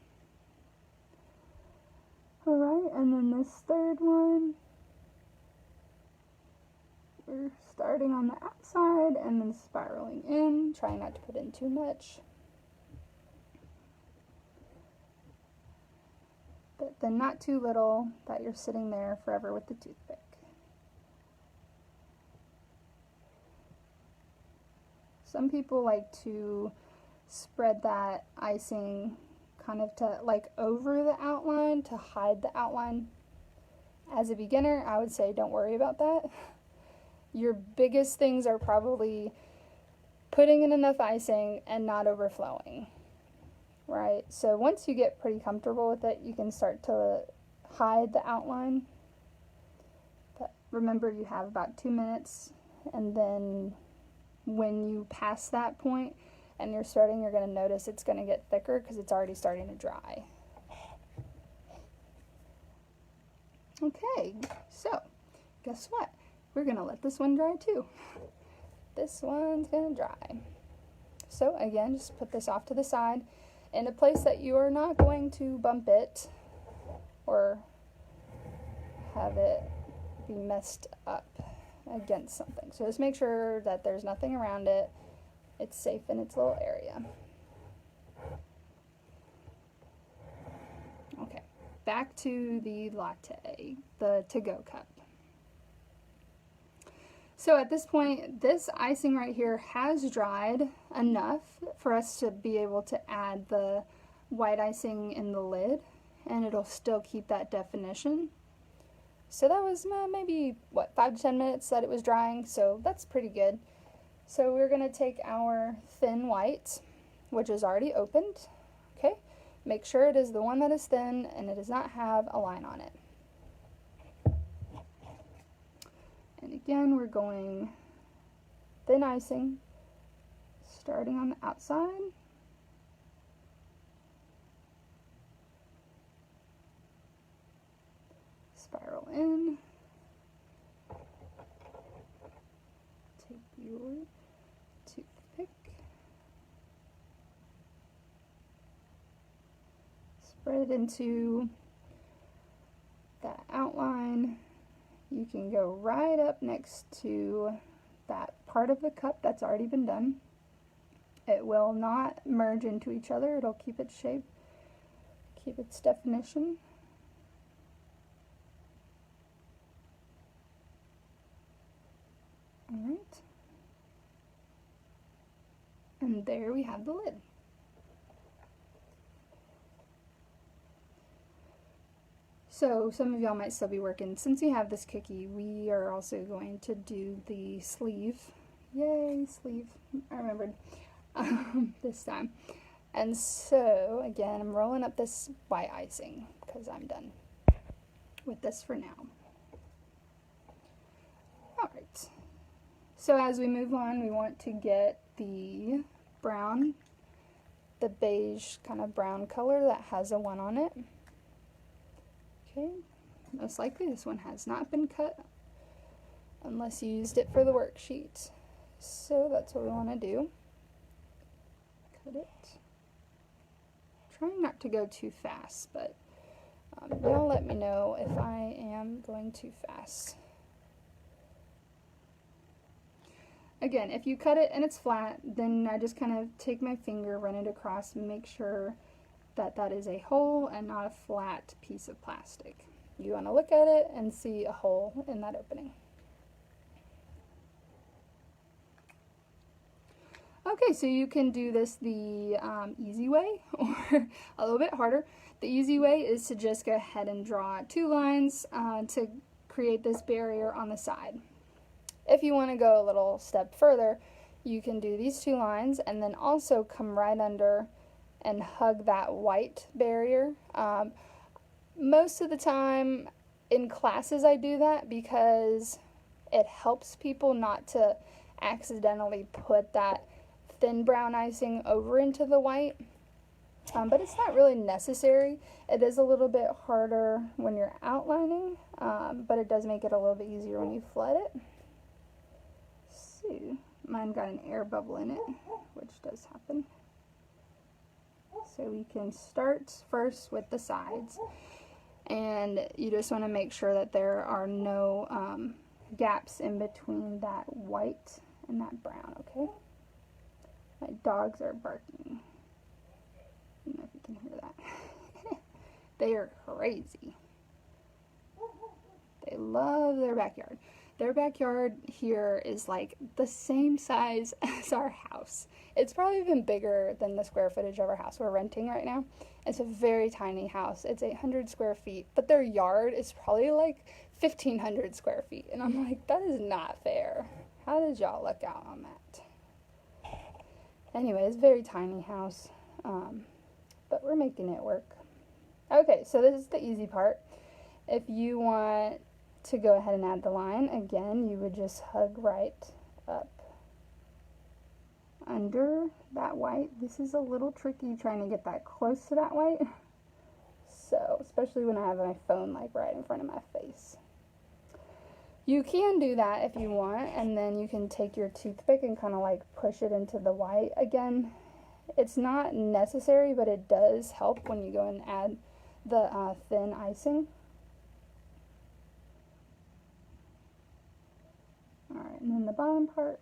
Speaker 1: Alright, and then this third one, we're starting on the outside and then spiraling in, trying not to put in too much. But then not too little that you're sitting there forever with the toothpick. Some people like to spread that icing kind of to like over the outline to hide the outline. As a beginner, I would say don't worry about that. Your biggest things are probably putting in enough icing and not overflowing. Right, so once you get pretty comfortable with it, you can start to hide the outline. But remember, you have about 2 minutes, and then when you pass that point and you're starting, you're going to notice it's going to get thicker because it's already starting to dry. Okay, so guess what? We're gonna let this one dry too. This one's gonna dry. So again, just put this off to the side in a place that you are not going to bump it or have it be messed up against something. So just make sure that there's nothing around it. It's safe in its little area. Okay, back to the latte, the to-go cup. So at this point, this icing right here has dried enough for us to be able to add the white icing in the lid, and it'll still keep that definition. So that was maybe, 5 to 10 minutes that it was drying, so that's pretty good. So we're going to take our thin white, which is already opened, okay? Make sure it is the one that is thin and it does not have a line on it. And again, we're going thin icing, starting on the outside. Spiral in. Take your toothpick. Spread it into that outline. You can go right up next to that part of the cup that's already been done. It will not merge into each other. It'll keep its shape, keep its definition. All right. And there we have the lid. So some of y'all might still be working. Since we have this cookie, we are also going to do the sleeve. Yay, sleeve. I remembered this time. And so, again, I'm rolling up this white icing because I'm done with this for now. All right. So as we move on, we want to get the brown, the beige kind of brown color that has a 1 on it. Okay, most likely this one has not been cut unless you used it for the worksheet. So that's what we want to do. Cut it. Trying not to go too fast, but y'all let me know if I am going too fast. Again, if you cut it and it's flat, then I just kind of take my finger, run it across, and make sure that that is a hole and not a flat piece of plastic. You want to look at it and see a hole in that opening. Okay, so you can do this the easy way or a little bit harder. The easy way is to just go ahead and draw 2 lines to create this barrier on the side. If you want to go a little step further, you can do these 2 lines and then also come right under and hug that white barrier. Most of the time in classes I do that because it helps people not to accidentally put that thin brown icing over into the white, but it's not really necessary. It is a little bit harder when you're outlining, but it does make it a little bit easier when you flood it. So mine got an air bubble in it, which does happen. So we can start first with the sides, and you just want to make sure that there are no gaps in between that white and that brown, okay? My dogs are barking. I don't know if you can hear that. They are crazy. They love their backyard. Their backyard here is like the same size as our house. It's probably even bigger than the square footage of our house we're renting right now. It's a very tiny house. It's 800 square feet, but their yard is probably like 1,500 square feet. And I'm like, that is not fair. How did y'all luck out on that? Anyway, it's a very tiny house, but we're making it work. Okay, so this is the easy part. If you want to go ahead and add the line, again, you would just hug right up under that white. This is a little tricky trying to get that close to that white. So especially when I have my phone like right in front of my face. You can do that if you want, and then you can take your toothpick and kind of like push it into the white. Again, it's not necessary, but it does help when you go and add the thin icing. Alright, and then the bottom part.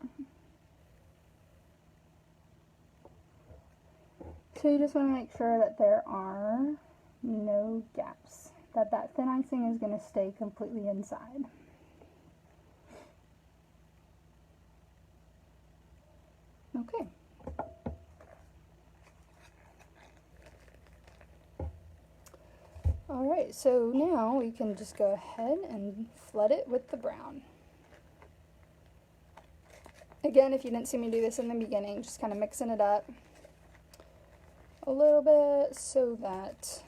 Speaker 1: So you just want to make sure that there are no gaps, that thin icing is going to stay completely inside. Okay. Alright, so now we can just go ahead and flood it with the brown. Again, if you didn't see me do this in the beginning, just kind of mixing it up a little bit so that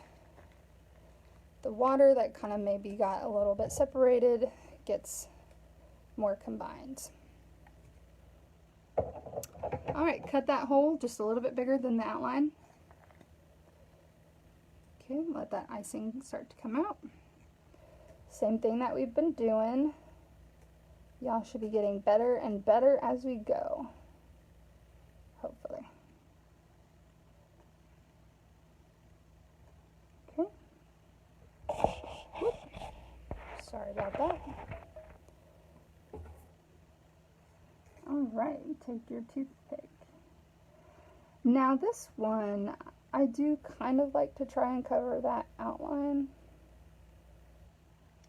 Speaker 1: the water that kind of maybe got a little bit separated gets more combined. Alright, cut that hole just a little bit bigger than the outline. Okay, let that icing start to come out. Same thing that we've been doing. Y'all should be getting better and better as we go, hopefully. Okay. Whoop. Sorry about that. Alright, take your toothpick. Now this one, I do kind of like to try and cover that outline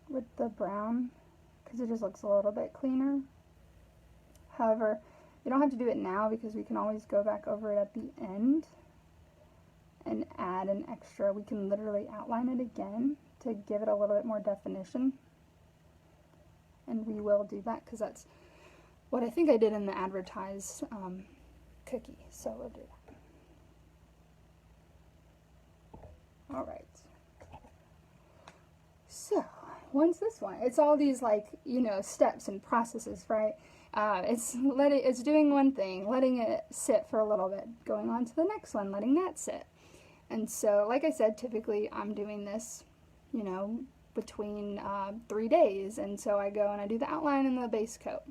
Speaker 1: with the brown because it just looks a little bit cleaner. However, you don't have to do it now because we can always go back over it at the end and add an extra. We can literally outline it again to give it a little bit more definition. And we will do that because that's what I think I did in the advertised cookie. So we'll do that. Alright. So, once this one, it's all these like, you know, steps and processes, right? It's doing one thing, letting it sit for a little bit, going on to the next one, letting that sit. And so, like I said, typically I'm doing this, you know, between 3 days. And so I go and I do the outline and the base coat.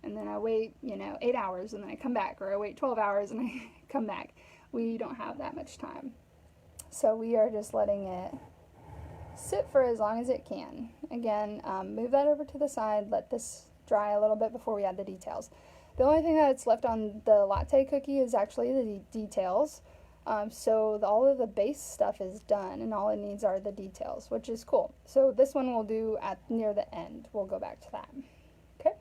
Speaker 1: And then I wait, you know, 8 hours and then I come back, or I wait 12 hours and I come back. We don't have that much time. So we are just letting it sit for as long as it can. Again, move that over to the side, let this dry a little bit before we add the details. The only thing that's left on the latte cookie is actually the details. So all of the base stuff is done and all it needs are the details, which is cool. So this one we'll do at near the end. We'll go back to that. Okay.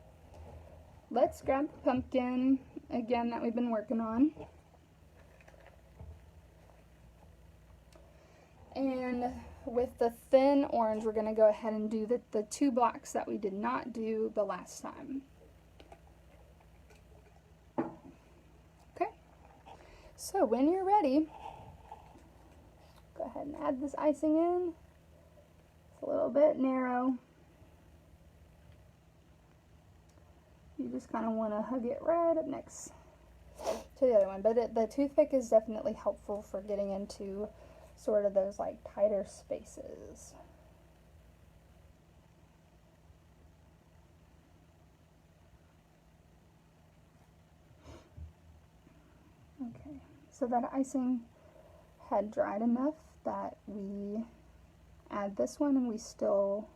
Speaker 1: Let's grab the pumpkin again that we've been working on. And with the thin orange, we're going to go ahead and do the 2 blocks that we did not do the last time. Okay, so when you're ready, go ahead and add this icing in. It's a little bit narrow. You just kind of want to hug it right up next to the other one. But the toothpick is definitely helpful for getting into sort of those like tighter spaces. Okay, so that icing had dried enough that we add this one and we still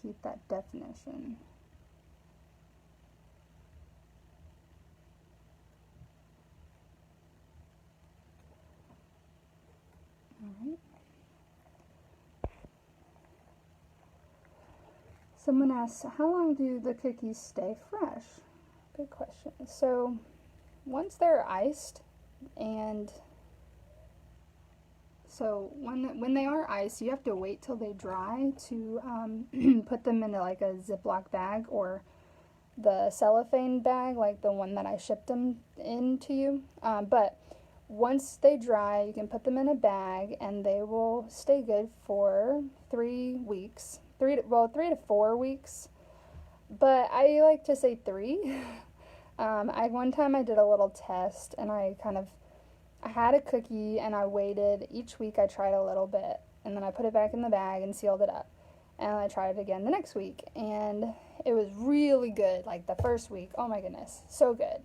Speaker 1: keep that definition. Alright. Someone asks, how long do the cookies stay fresh? Good question. So once they're iced, and so when they are iced, you have to wait till they dry to put them into like a Ziploc bag or the cellophane bag, like the one that I shipped them into you. But once they dry, you can put them in a bag and they will stay good for 3 weeks. 3 to 4 weeks. But I like to say 3. One time I did a little test and I had a cookie and I waited. Each week I tried a little bit and then I put it back in the bag and sealed it up. And I tried it again the next week, and it was really good. Like the first week, oh my goodness, so good.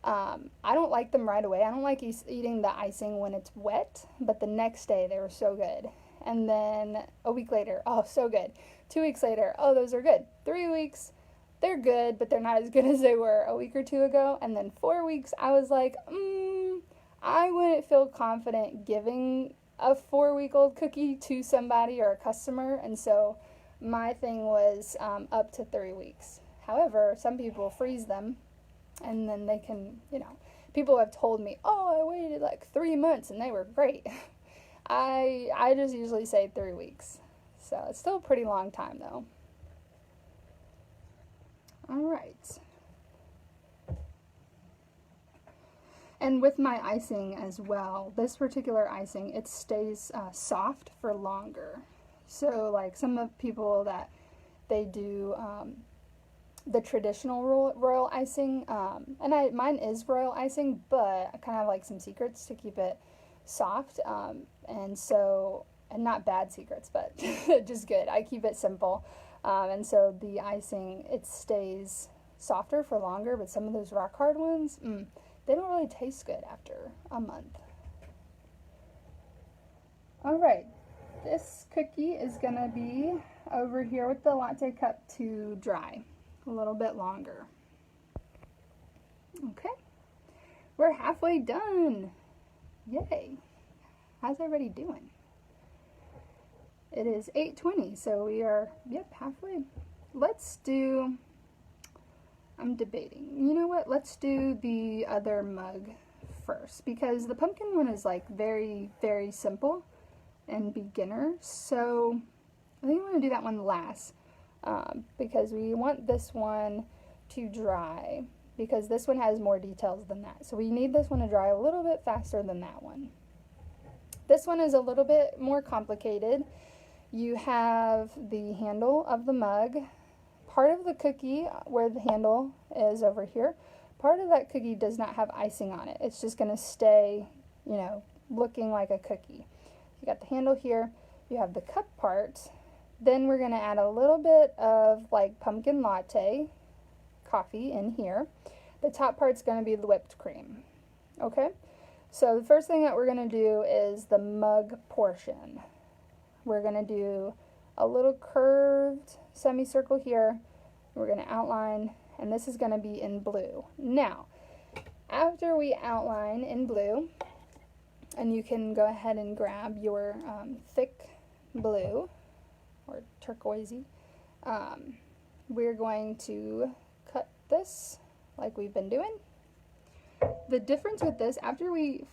Speaker 1: I don't like them right away. I don't like eating the icing when it's wet, but the next day they were so good. And then a week later, oh, so good. 2 weeks later, oh, those are good. 3 weeks, they're good, but they're not as good as they were a week or two ago. And then 4 weeks, I was like, I wouldn't feel confident giving a 4-week-old cookie to somebody or a customer. And so my thing was up to 3 weeks. However, some people freeze them, and then they can, people have told me, oh, I waited like 3 months and they were great. I just usually say 3 weeks. So it's still a pretty long time though. All right. And with my icing as well, this particular icing, it stays soft for longer. So like some of people that they do the traditional royal icing, and mine is royal icing, but I kind of have like some secrets to keep it soft, and not bad secrets, but just good. I keep it simple, and so the icing, it stays softer for longer, but some of those rock hard ones, they don't really taste good after a month. All right, this cookie is gonna be over here with the latte cup to dry a little bit longer. Okay, we're halfway done. Yay. How's everybody doing? It is 8:20, so we are, halfway. I'm debating. You know what? Let's do the other mug first, because the pumpkin one is like very, very simple and beginner. So I think I want to do that one last, because we want this one to dry, because this one has more details than that. So we need this one to dry a little bit faster than that one. This one is a little bit more complicated. You have the handle of the mug. Part of the cookie, where the handle is over here, part of that cookie does not have icing on it. It's just going to stay, looking like a cookie. You got the handle here. You have the cup part. Then we're going to add a little bit of like pumpkin latte coffee in here. The top part's going to be the whipped cream. Okay? So the first thing that we're going to do is the mug portion. We're going to do a little curved semicircle here. We're going to outline, and this is going to be in blue. Now, after we outline in blue, and you can go ahead and grab your thick blue or turquoisey, we're going to cut this like we've been doing. The difference with this, after we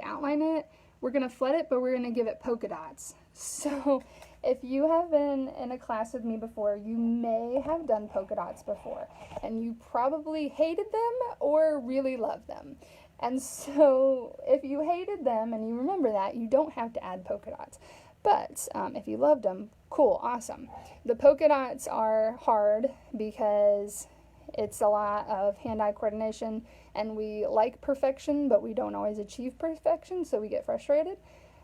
Speaker 1: outline it, we're going to flood it, but we're going to give it polka dots. So if you have been in a class with me before, you may have done polka dots before, and you probably hated them or really loved them. And so if you hated them and you remember that, you don't have to add polka dots. But if you loved them, cool, awesome. The polka dots are hard because it's a lot of hand-eye coordination, and we like perfection, but we don't always achieve perfection, so we get frustrated.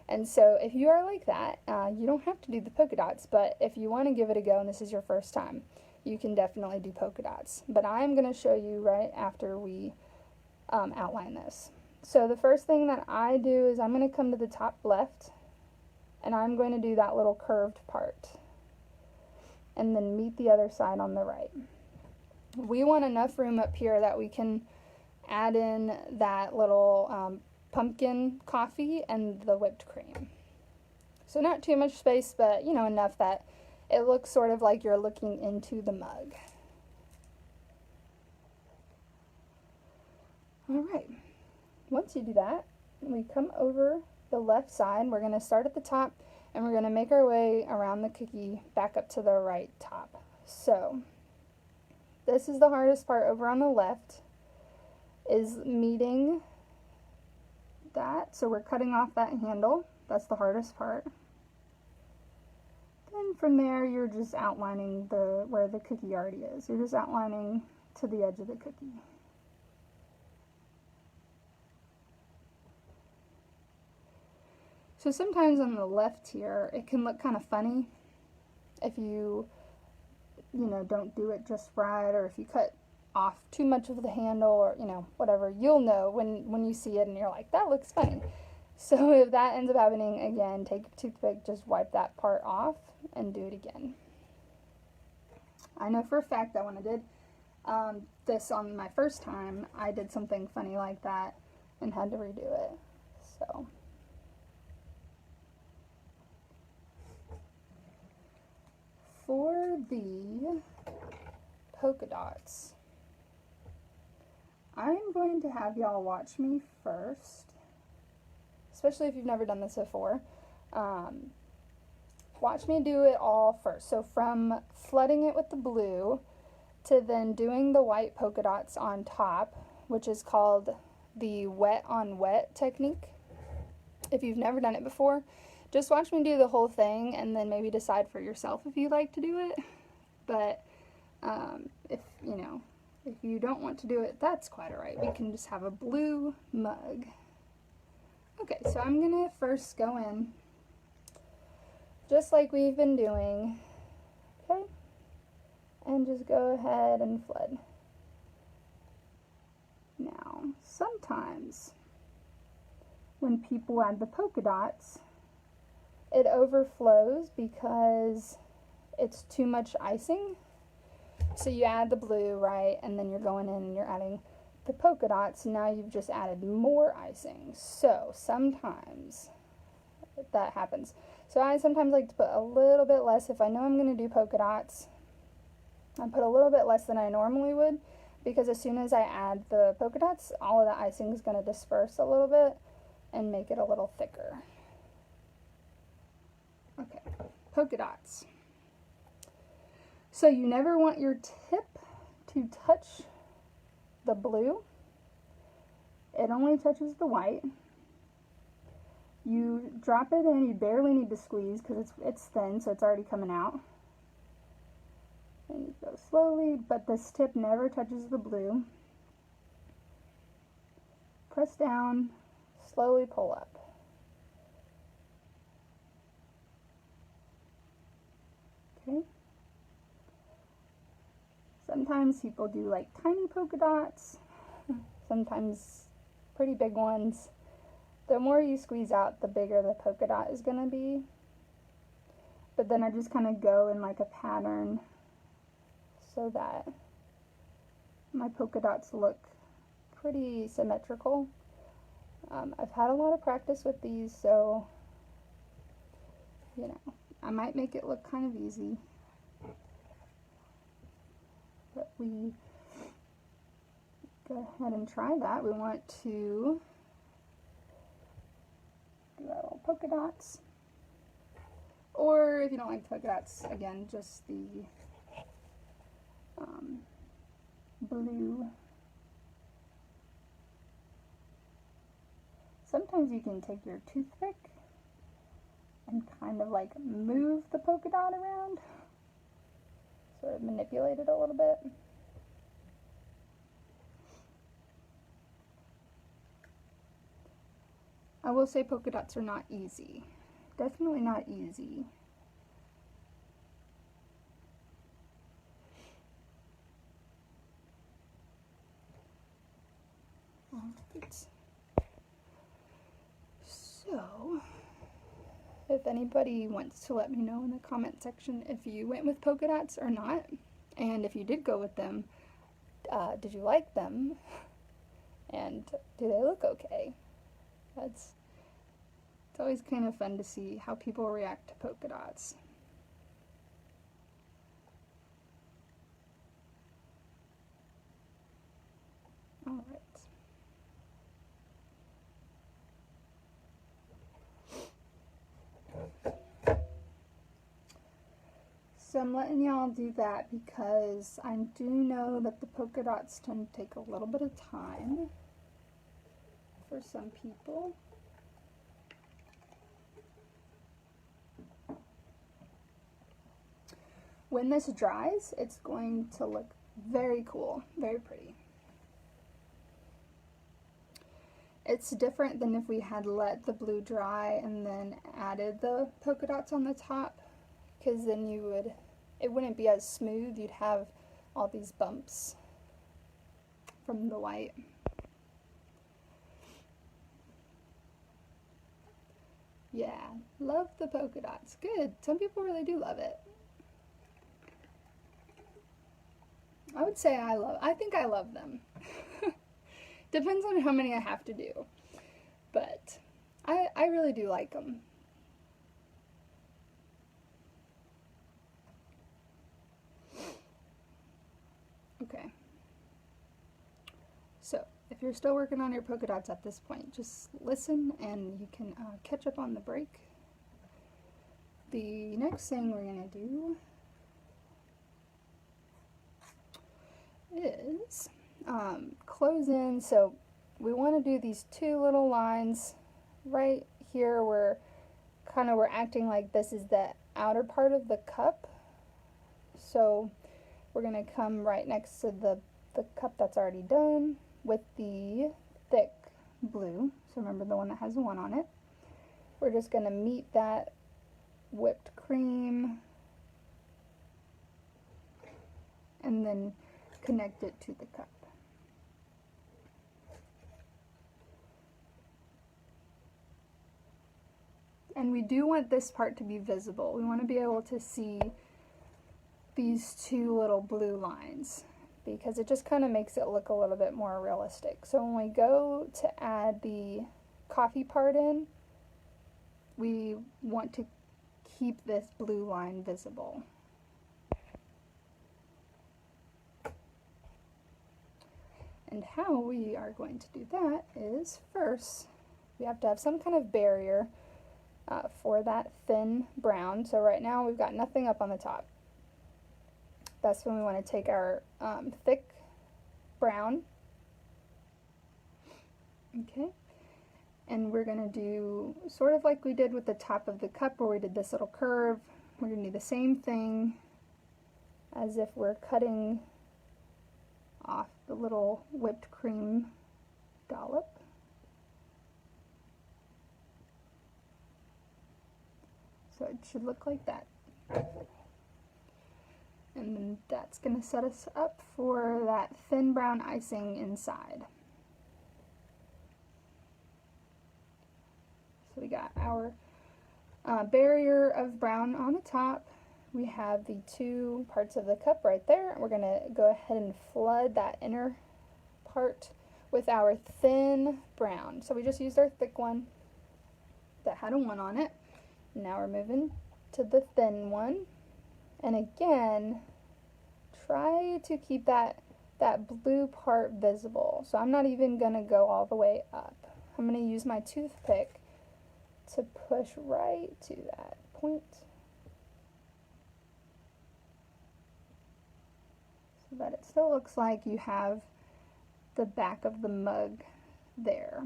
Speaker 1: And so if you are like that, you don't have to do the polka dots, but if you want to give it a go and this is your first time, you can definitely do polka dots. But I'm going to show you right after we outline this. So the first thing that I do is I'm going to come to the top left, and I'm going to do that little curved part, and then meet the other side on the right. We want enough room up here that we can add in that little pumpkin coffee and the whipped cream. So not too much space, but enough that it looks sort of like you're looking into the mug. All right, once you do that, we come over the left side. We're going to start at the top, and we're going to make our way around the cookie back up to the right top. So this is the hardest part over on the left, is meeting that. So we're cutting off that handle. That's the hardest part. Then from there, you're just outlining where the cookie already is. You're just outlining to the edge of the cookie. So sometimes on the left here, it can look kind of funny if you don't do it just right, or if you cut off too much of the handle, or, whatever. You'll know when you see it and you're like, that looks funny. So if that ends up happening again, take a toothpick, just wipe that part off and do it again. I know for a fact that when I did this on my first time, I did something funny like that and had to redo it. So for the polka dots, I'm going to have y'all watch me first, especially if you've never done this before. Watch me do it all first. So from flooding it with the blue to then doing the white polka dots on top, which is called the wet on wet technique. If you've never done it before, just watch me do the whole thing and then maybe decide for yourself if you like to do it. But if you don't want to do it, that's quite alright. We can just have a blue mug. Okay, so I'm going to first go in just like we've been doing, okay? And just go ahead and flood. Now, sometimes when people add the polka dots, it overflows because it's too much icing. So you add the blue, right, and then you're going in and you're adding the polka dots. Now you've just added more icing. So sometimes that happens. So I sometimes like to put a little bit less. If I know I'm going to do polka dots, I put a little bit less than I normally would, because as soon as I add the polka dots, all of the icing is going to disperse a little bit and make it a little thicker. Okay, polka dots. So you never want your tip to touch the blue. It only touches the white. You drop it in, you barely need to squeeze because it's thin, so it's already coming out. And you go slowly, but this tip never touches the blue. Press down, slowly pull up. Okay. Sometimes people do like tiny polka dots, sometimes pretty big ones. The more you squeeze out, the bigger the polka dot is going to be. But then I just kind of go in like a pattern so that my polka dots look pretty symmetrical. I've had a lot of practice with these, so, I might make it look kind of easy. But we go ahead and try that. We want to do our little polka dots. Or if you don't like polka dots, again, just the blue. Sometimes you can take your toothpick and kind of like move the polka dot around. Sort of manipulate it a little bit. I will say polka dots are not easy. Definitely not easy. Alright. So, if anybody wants to let me know in the comment section if you went with polka dots or not, and if you did go with them, did you like them? And do they look okay? It's always kind of fun to see how people react to polka dots. Alright. So I'm letting y'all do that because I do know that the polka dots tend to take a little bit of time for some people. When this dries, it's going to look very cool, very pretty. It's different than if we had let the blue dry and then added the polka dots on the top, because then it wouldn't be as smooth. You'd have all these bumps from the white. Yeah, love the polka dots. Good. Some people really do love it. I would say I think I love them. Depends on how many I have to do. But I really do like them. Okay. So, if you're still working on your polka dots at this point, just listen and you can catch up on the break. The next thing we're going to do is close in. So we want to do these two little lines right here where we're acting like this is the outer part of the cup. So we're going to come right next to the cup that's already done with the thick blue. So remember the one that has a 1 on it. We're just going to meet that whipped cream and then connect it to the cup. And we do want this part to be visible. We want to be able to see these two little blue lines because it just kind of makes it look a little bit more realistic. So when we go to add the coffee part in, we want to keep this blue line visible. And how we are going to do that is first we have to have some kind of barrier for that thin brown. So right now we've got nothing up on the top. That's when we want to take our thick brown, okay, and we're going to do sort of like we did with the top of the cup where we did this little curve. We're going to do the same thing as if we're cutting off the little whipped cream dollop. So it should look like that. And then that's going to set us up for that thin brown icing inside. So we got our barrier of brown on the top. We have the two parts of the cup right there. We're going to go ahead and flood that inner part with our thin brown. So we just used our thick one that had a 1 on it. Now we're moving to the thin one. And again, try to keep that blue part visible. So I'm not even going to go all the way up. I'm going to use my toothpick to push right to that point. So that it still looks like you have the back of the mug there.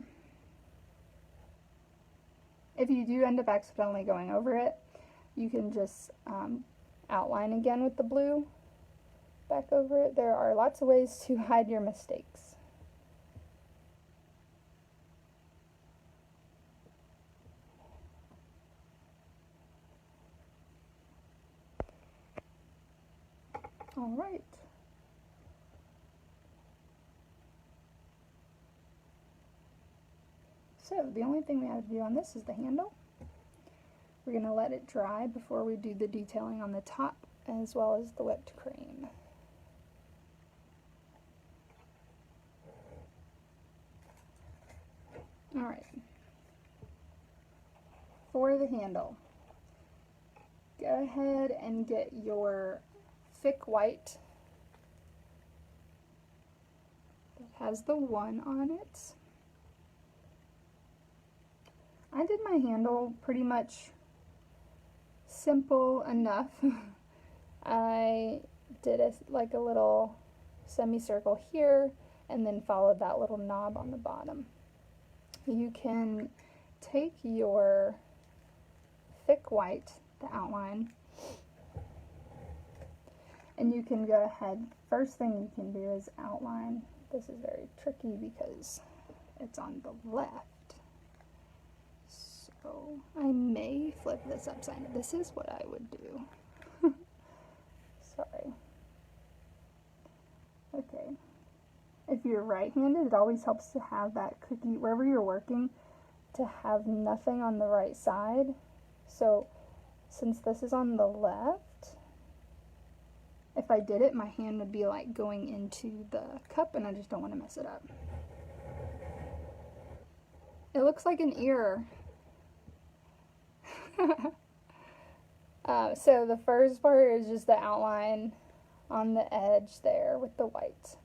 Speaker 1: If you do end up accidentally going over it, you can just outline again with the blue back over it. There are lots of ways to hide your mistakes. All right. So the only thing we have to do on this is the handle. We're going to let it dry before we do the detailing on the top as well as the whipped cream. All right. For the handle, go ahead and get your thick white that has the 1 on it. I did my handle pretty much simple enough. I did like a little semicircle here and then followed that little knob on the bottom. You can take your thick white, the outline, and you can go ahead. First thing you can do is outline. This is very tricky because it's on the left. So I may flip this upside down. This is what I would do. Sorry. Okay. If you're right-handed, it always helps to have that cookie, wherever you're working, to have nothing on the right side. So since this is on the left, if I did it, my hand would be like going into the cup, and I just don't want to mess it up. It looks like an ear. So the first part is just the outline on the edge there with the white.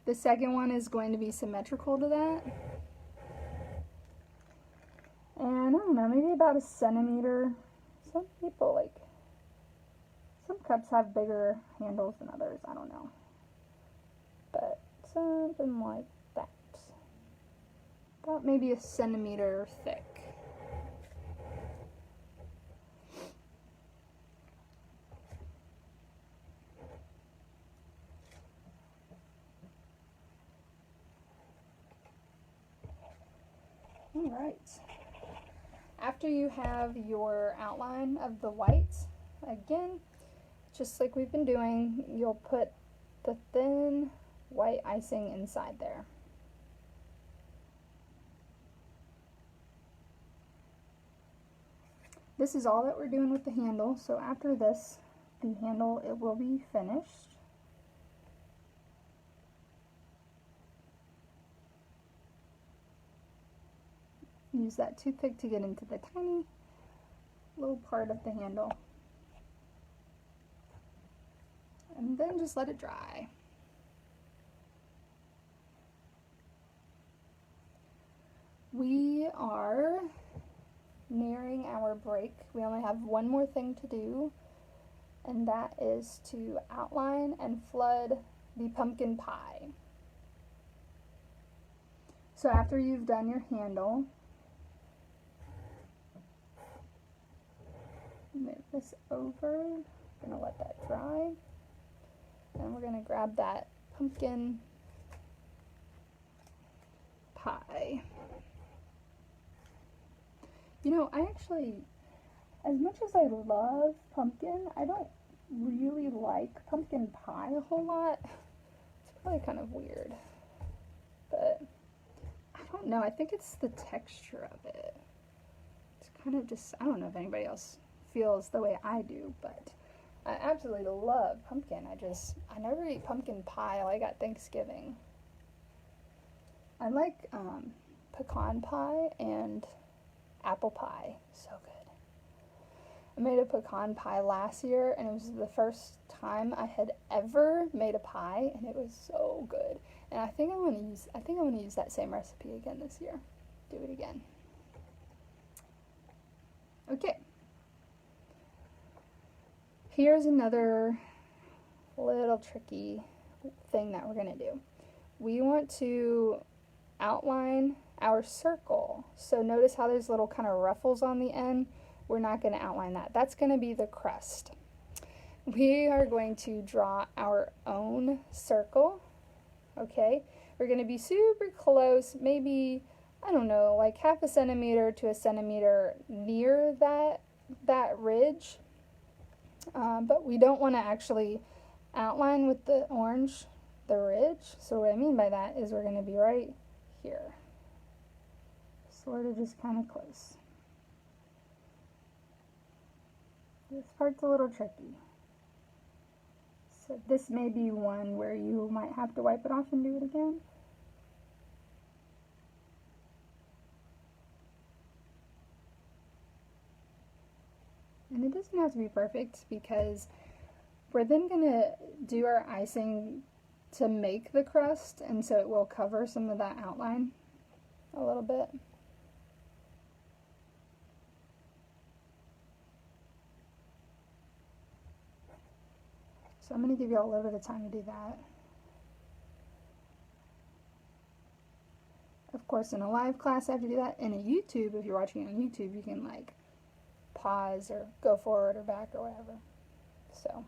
Speaker 1: The second one is going to be symmetrical to that. And I don't know, maybe about a centimeter. Some people some cups have bigger handles than others, I don't know. But something like that. About maybe a centimeter thick. All right. After you have your outline of the white, again, just like we've been doing, you'll put the thin white icing inside there. This is all that we're doing with the handle, so after this, the handle, it will be finished. Use that toothpick to get into the tiny little part of the handle. And then just let it dry. We are nearing our break. We only have one more thing to do, and that is to outline and flood the pumpkin pie. So after you've done your handle, move this over, I'm gonna let that dry, and we're gonna grab that pumpkin pie. You know, I actually, as much as I love pumpkin, I don't really like pumpkin pie a whole lot. It's probably kind of weird, but I don't know, I think it's the texture of it. It's kind of just, I don't know if anybody else feels the way I do, but I absolutely love pumpkin. I never eat pumpkin pie like at Thanksgiving. I like pecan pie and apple pie. So good. I made a pecan pie last year, and it was the first time I had ever made a pie, and it was so good. And I think I'm gonna use that same recipe again this year. Do it again. Okay. Here's another little tricky thing that we're gonna do. We want to outline our circle. So notice how there's little kind of ruffles on the end. We're not going to outline that. That's going to be the crust. We are going to draw our own circle. Okay, we're going to be super close, maybe, I don't know, like half a centimeter to a centimeter near that ridge. But we don't want to actually outline with the orange the ridge. So what I mean by that is we're going to be right here. Sort of just kind of close. This part's a little tricky. So this may be one where you might have to wipe it off and do it again. And it doesn't have to be perfect because we're then going to do our icing to make the crust, and so it will cover some of that outline a little bit. So I'm going to give you all a little bit of time to do that. Of course, in a live class I have to do that. In a YouTube, if you're watching on YouTube, you can like pause or go forward or back or whatever. So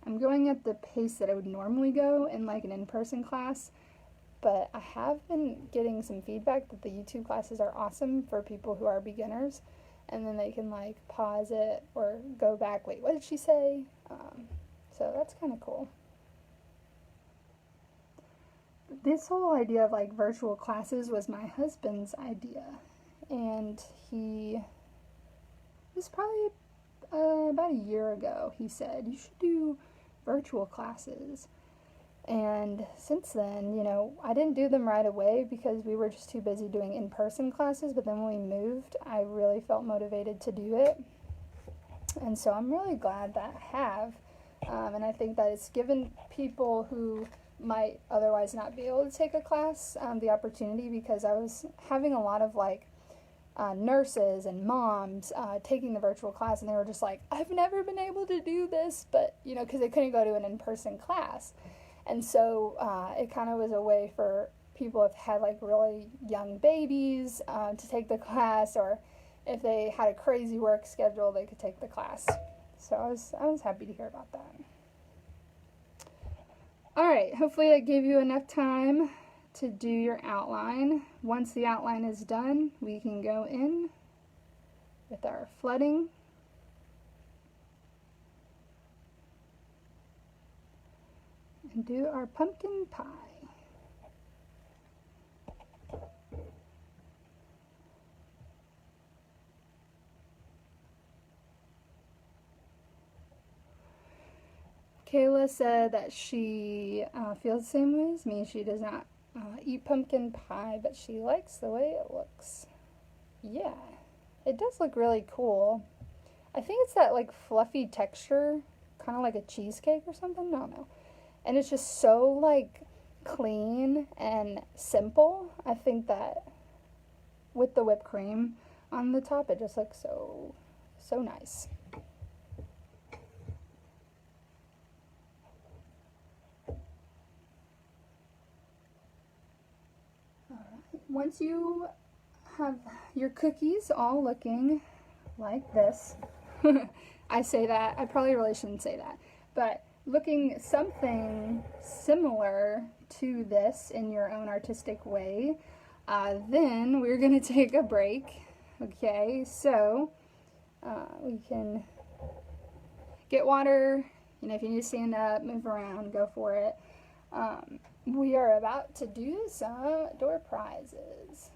Speaker 1: I'm going at the pace that I would normally go in like an in-person class,
Speaker 2: but I have been getting some feedback that the YouTube classes are awesome for people who are beginners, and then they can like pause it or go back. Wait, what did she say? So that's kind of cool. This whole idea of like virtual classes was my husband's idea, and he was probably about a year ago. He said you should do virtual classes. And since then, you know, I didn't do them right away because we were just too busy doing in-person classes, but then when we moved, I really felt motivated to do it. And so I'm really glad that I have. And I think that it's given people who might otherwise not be able to take a class the opportunity, because I was having a lot of like nurses and moms taking the virtual class, and they were just like, I've never been able to do this, but, you know, because they couldn't go to an in-person class. And so it kind of was a way for people who had like really young babies to take the class, or if they had a crazy work schedule, they could take the class. So I was happy to hear about that. All right, hopefully that gave you enough time to do your outline. Once the outline is done, we can go in with our flooding. And do our pumpkin pie. Kayla said that she feels the same way as me. She does not eat pumpkin pie, but she likes the way it looks. Yeah, it does look really cool. I think it's that like fluffy texture, kind of like a cheesecake or something. I don't know. And it's just so like clean and simple. I think that with the whipped cream on the top, it just looks so nice. All right. Once you have your cookies all looking like this, I say that, I probably really shouldn't say that, but looking something similar to this in your own artistic way, then we're going to take a break. Okay, so we can get water. You know, if you need to stand up, move around, go for it. We are about to do some door prizes.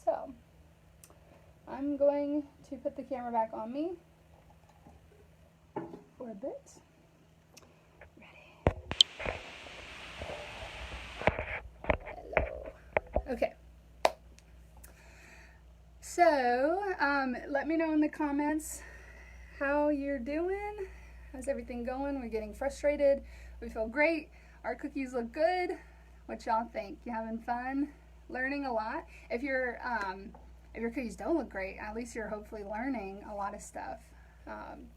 Speaker 2: So I'm going to put the camera back on me for a bit. Okay, so let me know in the comments how you're doing. How's everything going? We're getting frustrated. We feel great. Our cookies look good. What y'all think? You having fun? Learning a lot? If your cookies don't look great, at least you're hopefully learning a lot of stuff.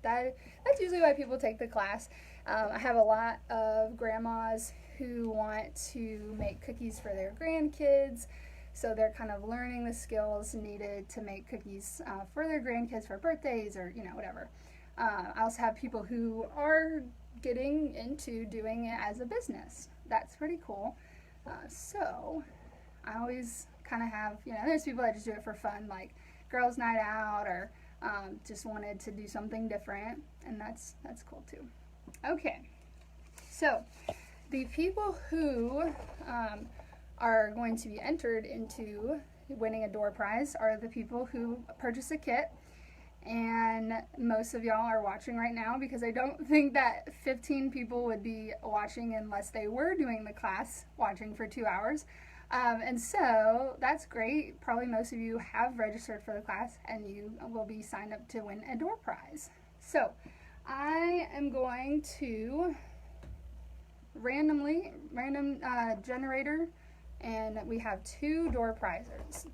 Speaker 2: That's usually why people take the class. I have a lot of grandmas who want to make cookies for their grandkids, so they're kind of learning the skills needed to make cookies for their grandkids for birthdays, or, you know, whatever. I also have people who are getting into doing it as a business. That's pretty cool. So I always kind of have, you know, there's people that just do it for fun, like girls' night out, or just wanted to do something different, and that's cool too. Okay, so the people who are going to be entered into winning a door prize are the people who purchase a kit. And most of y'all are watching right now, because I don't think that 15 people would be watching unless they were doing the class, watching for 2 hours. And so that's great. Probably most of you have registered for the class, and you will be signed up to win a door prize. So I am going to random generator, and we have 2 door prizes.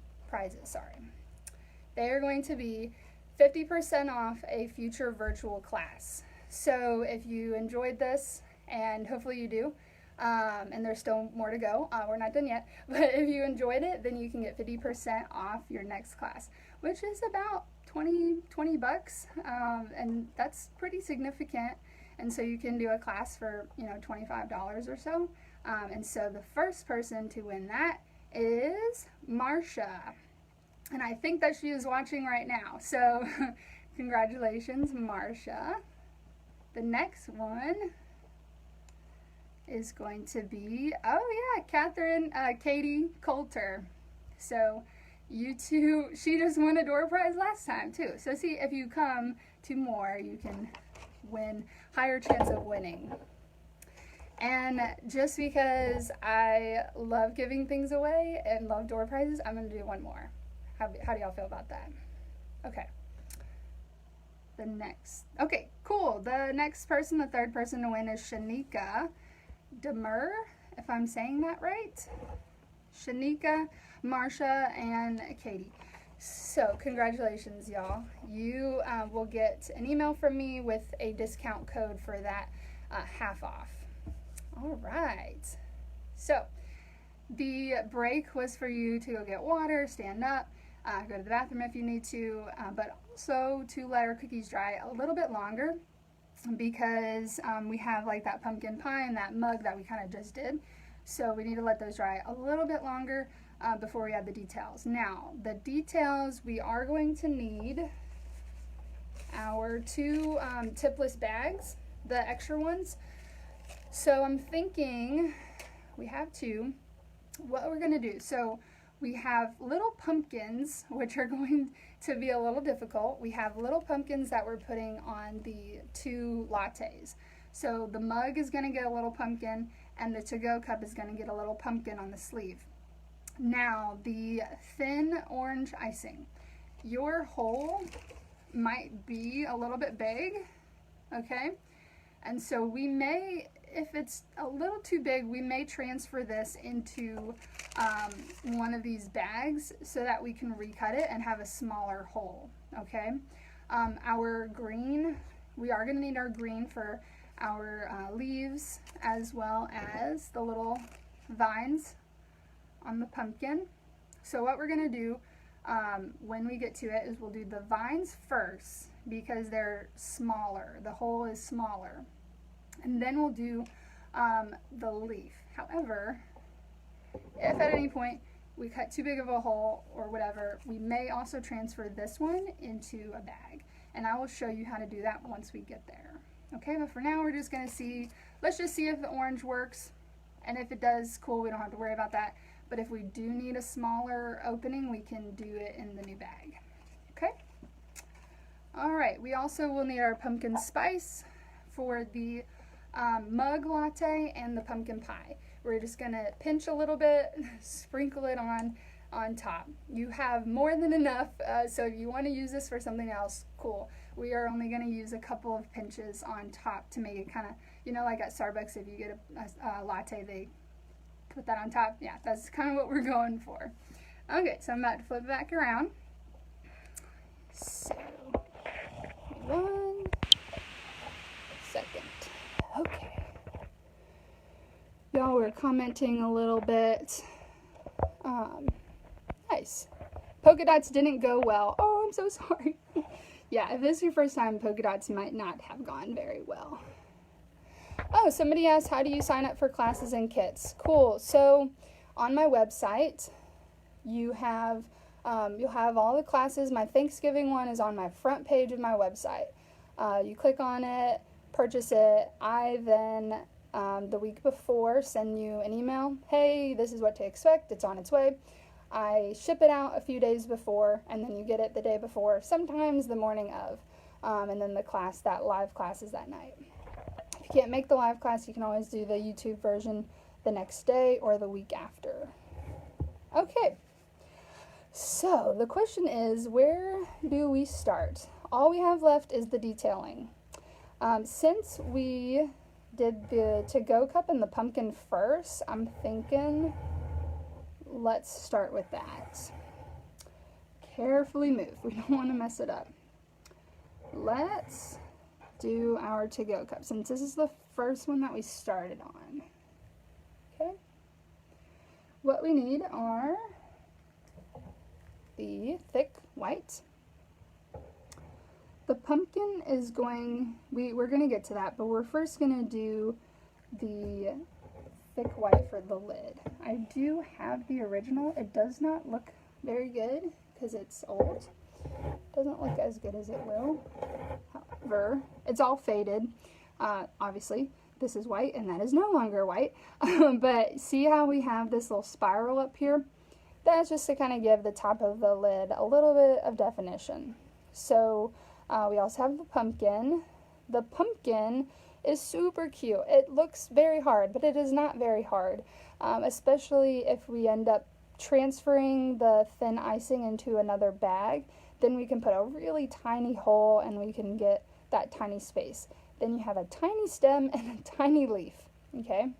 Speaker 2: They are going to be 50% off a future virtual class. So if you enjoyed this, and hopefully you do, and there's still more to go, we're not done yet, but if you enjoyed it, then you can get 50% off your next class, which is about 20 bucks, and that's pretty significant. And so you can do a class for, you know, $25 or so. And so the first person to win that is Marsha. And I think that she is watching right now. So congratulations, Marsha. The next one is going to be, oh yeah, Katie Coulter. So you two, she just won a door prize last time too. So see, if you come to more, you can win, higher chance of winning. And just because I love giving things away and love door prizes, I'm going to do one more. How do y'all feel about that? Okay. Okay, cool. The next person, the third person to win is Shanika Demur, if I'm saying that right. Shanika, Marsha, and Katie. So congratulations, y'all. You will get an email from me with a discount code for that half off. All right. So the break was for you to go get water, stand up, go to the bathroom if you need to, but also to let our cookies dry a little bit longer because we have like that pumpkin pie and that mug that we kind of just did. So we need to let those dry a little bit longer before we add the details. Now, the details, we are going to need our two tipless bags, the extra ones. So I'm thinking we have two. What we're going to do, so we have little pumpkins, which are going to be a little difficult. We have little pumpkins that we're putting on the two lattes. So the mug is going to get a little pumpkin, and the to-go cup is going to get a little pumpkin on the sleeve. Now, the thin orange icing. Your hole might be a little bit big, okay? And so we may, if it's a little too big, we may transfer this into one of these bags so that we can recut it and have a smaller hole, okay? Our green, we are going to need our green for our leaves as well as the little vines on the pumpkin. So what we're going to do when we get to it is we'll do the vines first because they're smaller. The hole is smaller. And then we'll do the leaf. However, if at any point we cut too big of a hole or whatever, we may also transfer this one into a bag. And I will show you how to do that once we get there. Okay, but for now we're just going to see, let's just see if the orange works. And if it does, cool, we don't have to worry about that. But if we do need a smaller opening, we can do it in the new bag. Okay? All right, we also will need our pumpkin spice for the mug latte and the pumpkin pie. We're just going to pinch a little bit, sprinkle it on top. You have more than enough, so if you want to use this for something else, cool. We are only going to use a couple of pinches on top to make it kind of, you know, like at Starbucks, if you get a latte, they put that on top. Yeah, that's kind of what we're going for. Okay, so I'm about to flip it back around. So, 1 second. Okay. Y'all were commenting a little bit. Nice. Polka dots didn't go well. Oh, I'm so sorry. Yeah, if this is your first time, polka dots might not have gone very well. Oh, somebody asked, how do you sign up for classes and kits? Cool. So on my website, you'll have all the classes. My Thanksgiving one is on my front page of my website. You click on it, purchase it. I then, the week before, send you an email. Hey, this is what to expect. It's on its way. I ship it out a few days before, and then you get it the day before, sometimes the morning of. And then that live class is that night. If you can't make the live class, you can always do the YouTube version the next day or the week after. Okay, so the question is, where do we start? All we have left is the detailing. Since we did the to-go cup and the pumpkin first, I'm thinking let's start with that. Carefully move. We don't want to mess it up. Let's do our to-go cup since this is the first one that we started on. Okay. What we need are the thick white. The pumpkin is we're going to get to that, but we're first going to do the thick white for the lid. I do have the original. It does not look very good because it's old. Doesn't look as good as it will. However, it's all faded. Obviously, this is white and that is no longer white. But see how we have this little spiral up here? That's just to kind of give the top of the lid a little bit of definition. So we also have the pumpkin. The pumpkin is super cute. It looks very hard, but it is not very hard, especially if we end up transferring the thin icing into another bag. Then we can put a really tiny hole and we can get that tiny space. Then you have a tiny stem and a tiny leaf, okay?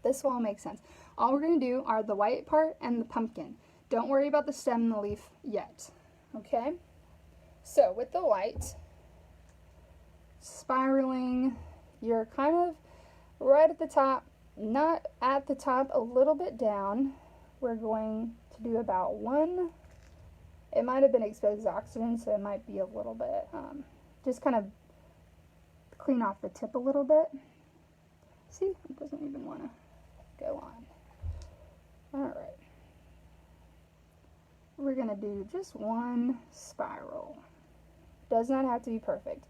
Speaker 2: This will all make sense. All we're going to do are the white part and the pumpkin. Don't worry about the stem and the leaf yet, okay? So with the white, spiraling, you're kind of right at the top, not at the top, a little bit down. We're going to do about one. It might have been exposed to oxygen, so it might be a little bit, just kind of clean off the tip a little bit. See, it doesn't even want to go on. All right. We're going to do just one spiral. Does not have to be perfect.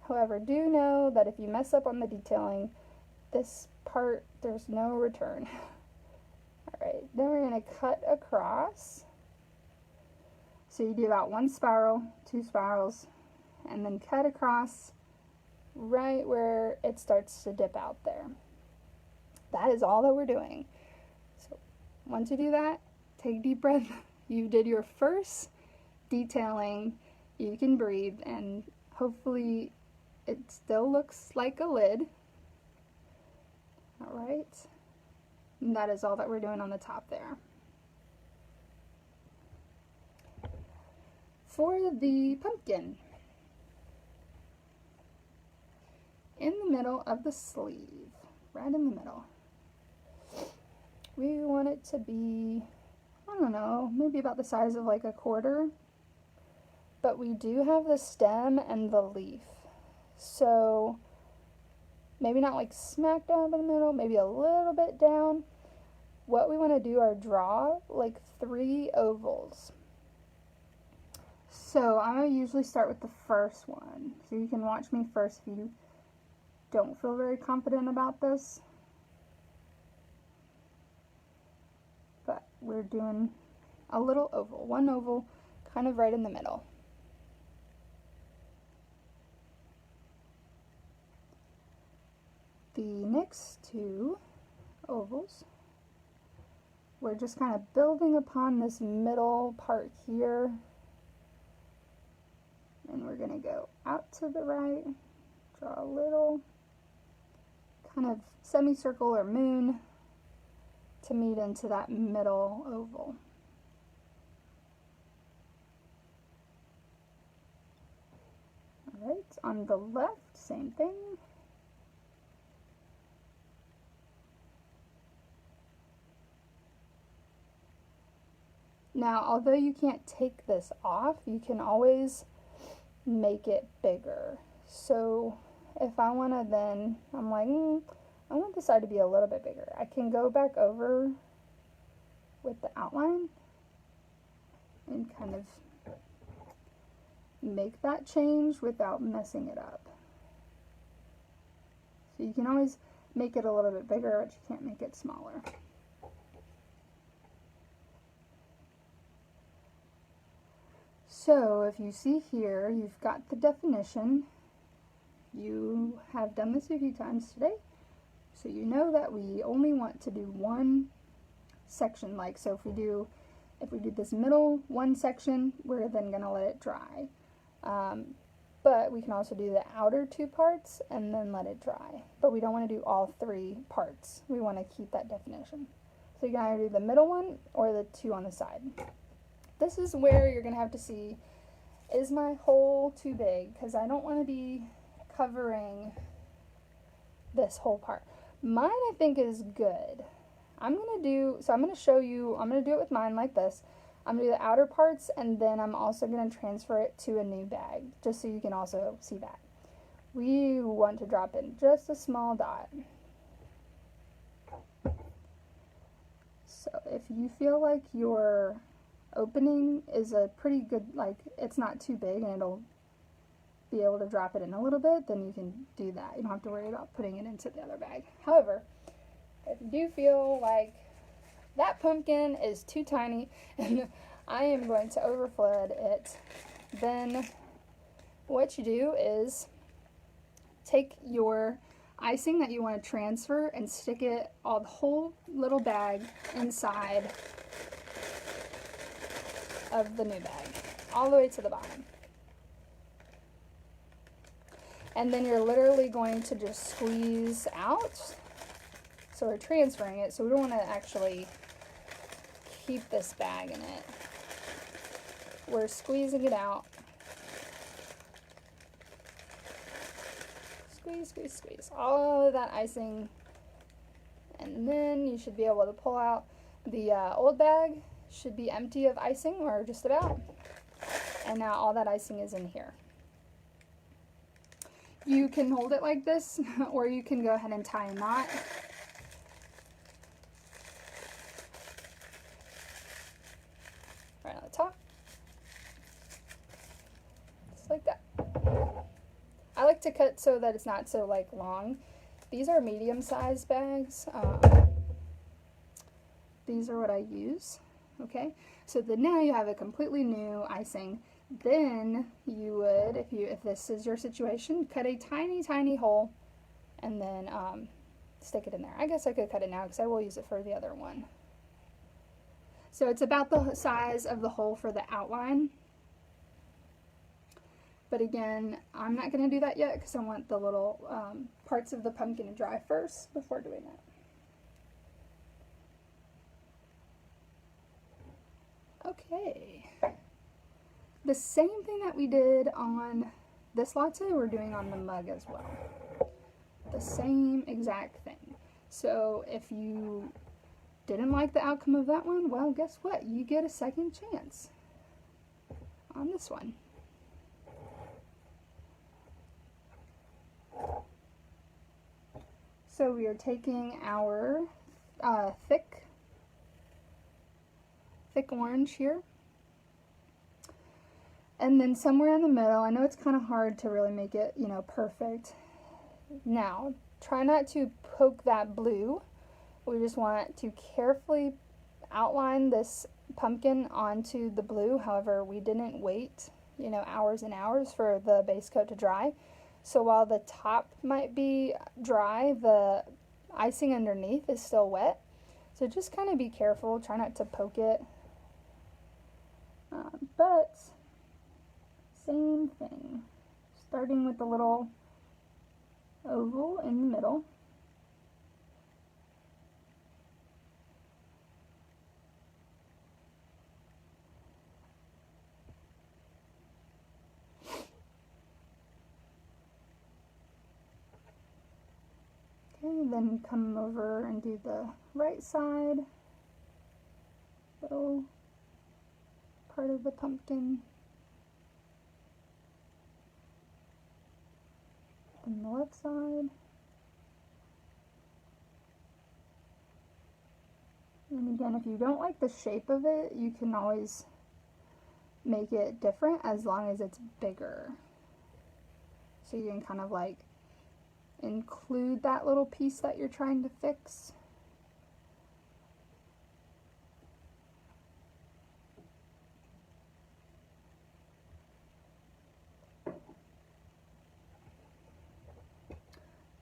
Speaker 2: However, do know that if you mess up on the detailing, this part, there's no return. All right, then we're going to cut across. So you do about one spiral, 2 spirals, and then cut across right where it starts to dip out there. That is all that we're doing. So once you do that, take a deep breath. You did your first detailing. You can breathe, and hopefully it still looks like a lid. All right. And that is all that we're doing on the top there. For the pumpkin, in the middle of the sleeve, right in the middle, we want it to be, I don't know, maybe about the size of like a quarter, but we do have the stem and the leaf, so maybe not like smack dab in the middle, maybe a little bit down. What we want to do are draw like 3 ovals. So I'm going to usually start with the first one. So you can watch me first if you don't feel very confident about this. But we're doing a little oval, one oval kind of right in the middle. The next 2 ovals, we're just kind of building upon this middle part here. And we're going to go out to the right, draw a little kind of semicircle or moon to meet into that middle oval. All right, on the left, same thing. Now, although you can't take this off, you can always make it bigger. So if I want to then, I'm like, I want this side to be a little bit bigger. I can go back over with the outline and kind of make that change without messing it up. So you can always make it a little bit bigger, but you can't make it smaller. So if you see here, you've got the definition. You have done this a few times today, so you know that we only want to do one section. Like, so if we do this middle one section, we're then going to let it dry. But we can also do the outer 2 parts and then let it dry. But we don't want to do all 3 parts. We want to keep that definition. So you can either do the middle one or the 2 on the side. This is where you're going to have to see, is my hole too big? Because I don't want to be covering this whole part. Mine, I think, is good. I'm going to show you, I'm going to do it with mine like this. I'm going to do the outer parts, and then I'm also going to transfer it to a new bag, just so you can also see that. We want to drop in just a small dot. So if you feel like your opening is a pretty good, like it's not too big and it'll be able to drop it in a little bit, then you can do that. You don't have to worry about putting it into the other bag. However, if you do feel like that pumpkin is too tiny and I am going to overflood it, then what you do is take your icing that you want to transfer and stick it, all the whole little bag inside of the new bag, all the way to the bottom. And then you're literally going to just squeeze out. So we're transferring it, so we don't want to actually keep this bag in it. We're squeezing it out. Squeeze, squeeze, squeeze. All of that icing. And then you should be able to pull out the old bag. Should be empty of icing, or just about. And now all that icing is in here. You can hold it like this, or you can go ahead and tie a knot. Right on the top. Just like that. I like to cut so that it's not so like long. These are medium-sized bags. These are what I use. Okay, so then now you have a completely new icing. Then you would, if this is your situation, cut a tiny, tiny hole and then stick it in there. I guess I could cut it now because I will use it for the other one. So it's about the size of the hole for the outline. But again, I'm not going to do that yet because I want the little parts of the pumpkin to dry first before doing that. Okay. The same thing that we did on this latte, we're doing on the mug as well. The same exact thing. So if you didn't like the outcome of that one, well, guess what? You get a second chance on this one. So we are taking our thick orange here. And then somewhere in the middle, I know it's kind of hard to really make it, you know, perfect. Now, try not to poke that blue. We just want to carefully outline this pumpkin onto the blue. However, we didn't wait, you know, hours and hours for the base coat to dry. So while the top might be dry, the icing underneath is still wet. So just kind of be careful. Try not to poke it. But same thing. Starting with the little oval in the middle. Okay, then come over and do the right side. Little part of the pumpkin. Then the left side. And again, if you don't like the shape of it, you can always make it different as long as it's bigger. So you can kind of like include that little piece that you're trying to fix.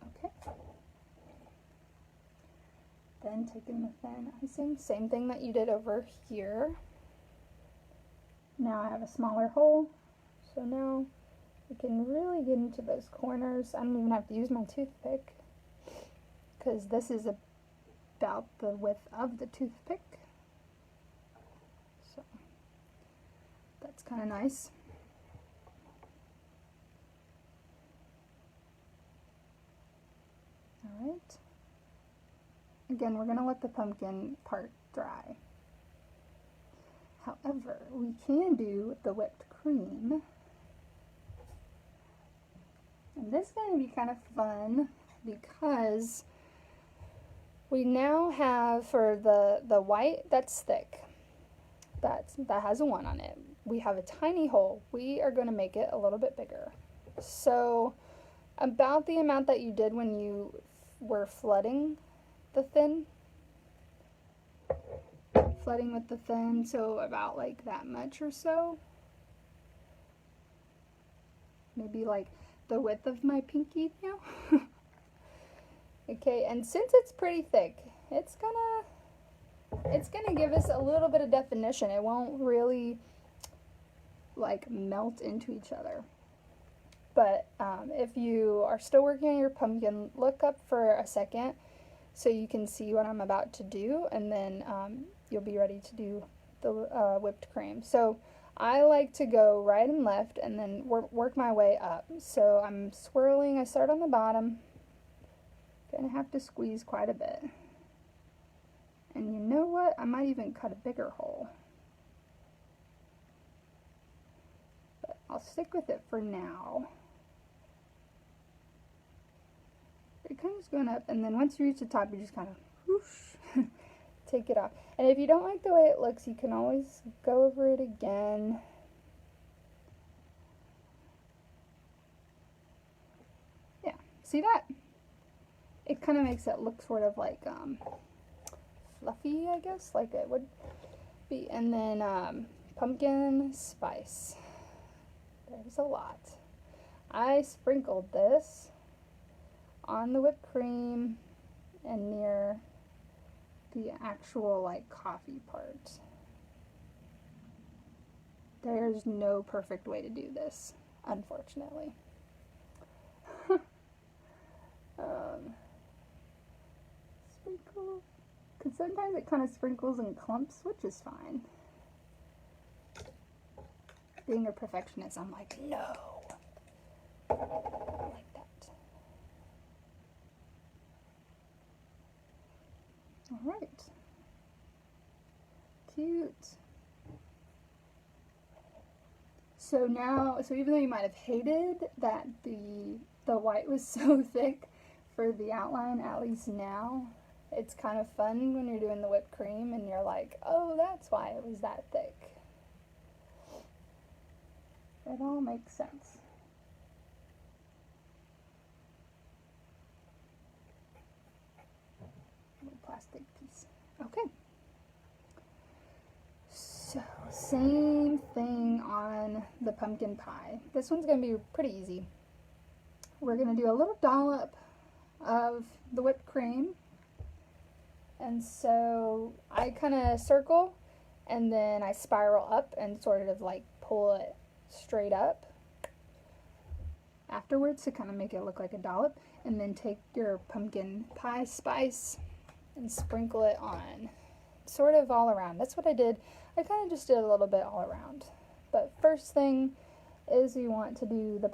Speaker 2: Okay. Then taking the thin icing, same thing that you did over here. Now I have a smaller hole, so now we can really get into those corners. I don't even have to use my toothpick because this is about the width of the toothpick. So that's kind of nice. All right. Again, we're going to let the pumpkin part dry. However, we can do the whipped cream. And this is going to be kind of fun because We now have for the white that's thick. That has a 1 on it. We have a tiny hole. We are going to make it a little bit bigger. So about the amount that you did when you were flooding the thin. Flooding with the thin, so about like that much or so. Maybe like the width of my pinky now. Okay, and since it's pretty thick, it's gonna give us a little bit of definition. It won't really like melt into each other. But if you are still working on your pumpkin, look up for a second so you can see what I'm about to do, and then you'll be ready to do the whipped cream. So I like to go right and left and then work my way up. So I'm swirling. I start on the bottom. Gonna have to squeeze quite a bit. And you know what? I might even cut a bigger hole. But I'll stick with it for now. It kind of going up, and then once you reach the top, you just kind of whoosh, take it off. And if you don't like the way it looks, you can always go over it again. Yeah, see that? It kind of makes it look sort of like fluffy, I guess, like it would be. And then pumpkin spice. There's a lot. I sprinkled this on the whipped cream and near the actual like coffee part. There's no perfect way to do this, unfortunately. Sprinkle, because sometimes it kind of sprinkles in clumps, which is fine. Being a perfectionist, I'm like, no. Like that. All right. Cute. So now, so even though you might have hated that the white was so thick for the outline, at least now, it's kind of fun when you're doing the whipped cream and you're like, oh, that's why it was that thick. It all makes sense. Little plastic piece. Okay. So, same thing on the pumpkin pie. This one's going to be pretty easy. We're going to do a little dollop of the whipped cream. And so I kind of circle and then I spiral up and sort of like pull it straight up afterwards to kind of make it look like a dollop, and then take your pumpkin pie spice and sprinkle it on sort of all around. That's what I did. I kind of just did a little bit all around. But first thing is you want to do the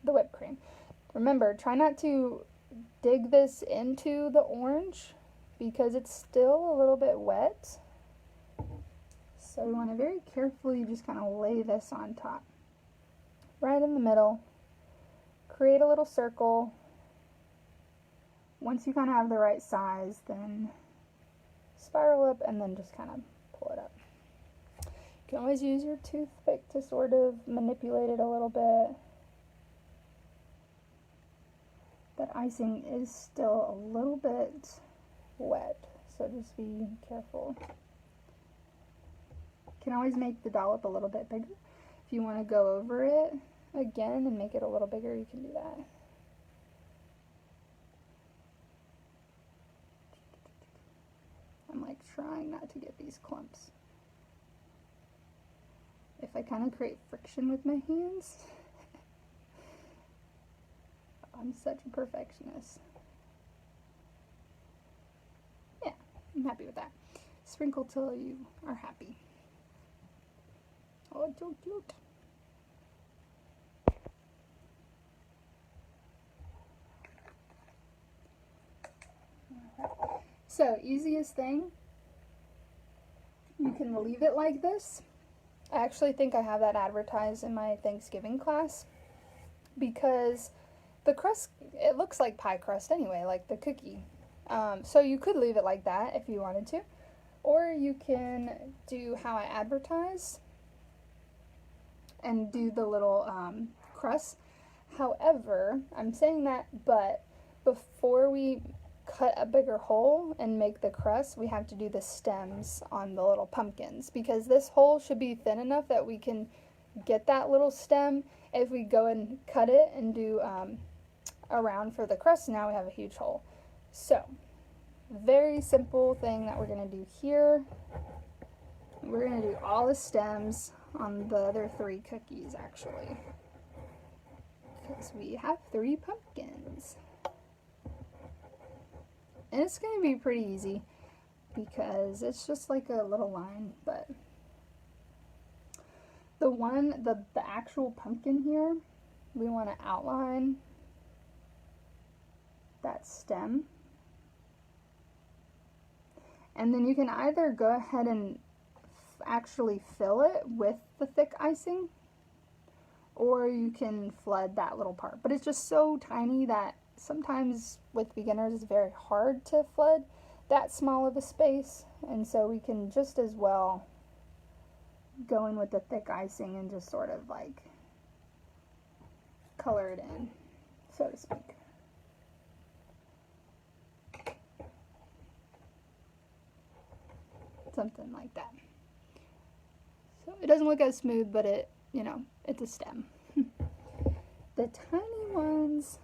Speaker 2: the whipped cream. Remember, try not to dig this into the orange because it's still a little bit wet. So you want to very carefully just kind of lay this on top. Right in the middle. Create a little circle. Once you kind of have the right size, then spiral up and then just kind of pull it up. You can always use your toothpick to sort of manipulate it a little bit. That icing is still a little bit wet, so just be careful. You can always make the dollop a little bit bigger. If you want to go over it again and make it a little bigger, you can do that. I'm like trying not to get these clumps. If I kind of create friction with my hands, I'm such a perfectionist. Yeah, I'm happy with that. Sprinkle till you are happy. Oh, it's so cute. So, easiest thing, you can leave it like this. I actually think I have that advertised in my Thanksgiving class because the crust, it looks like pie crust anyway, like the cookie. So you could leave it like that if you wanted to, or you can do how I advertise and do the little crust. However, I'm saying that, but before we cut a bigger hole and make the crust, we have to do the stems on the little pumpkins, because this hole should be thin enough that we can get that little stem. If we go and cut it and do around for the crust, now we have a huge hole. So, very simple thing that we're going to do here. We're going to do all the stems on the other 3 cookies, actually, because we have 3 pumpkins. And it's going to be pretty easy because it's just like a little line, but the actual pumpkin here, we want to outline that stem. And then you can either go ahead and actually fill it with the thick icing, or you can flood that little part. But it's just so tiny that sometimes with beginners it's very hard to flood that small of a space, and so we can just as well go in with the thick icing and just sort of like color it in, so to speak. Something like that. So it doesn't look as smooth, but it, you know, it's a stem. The tiny ones,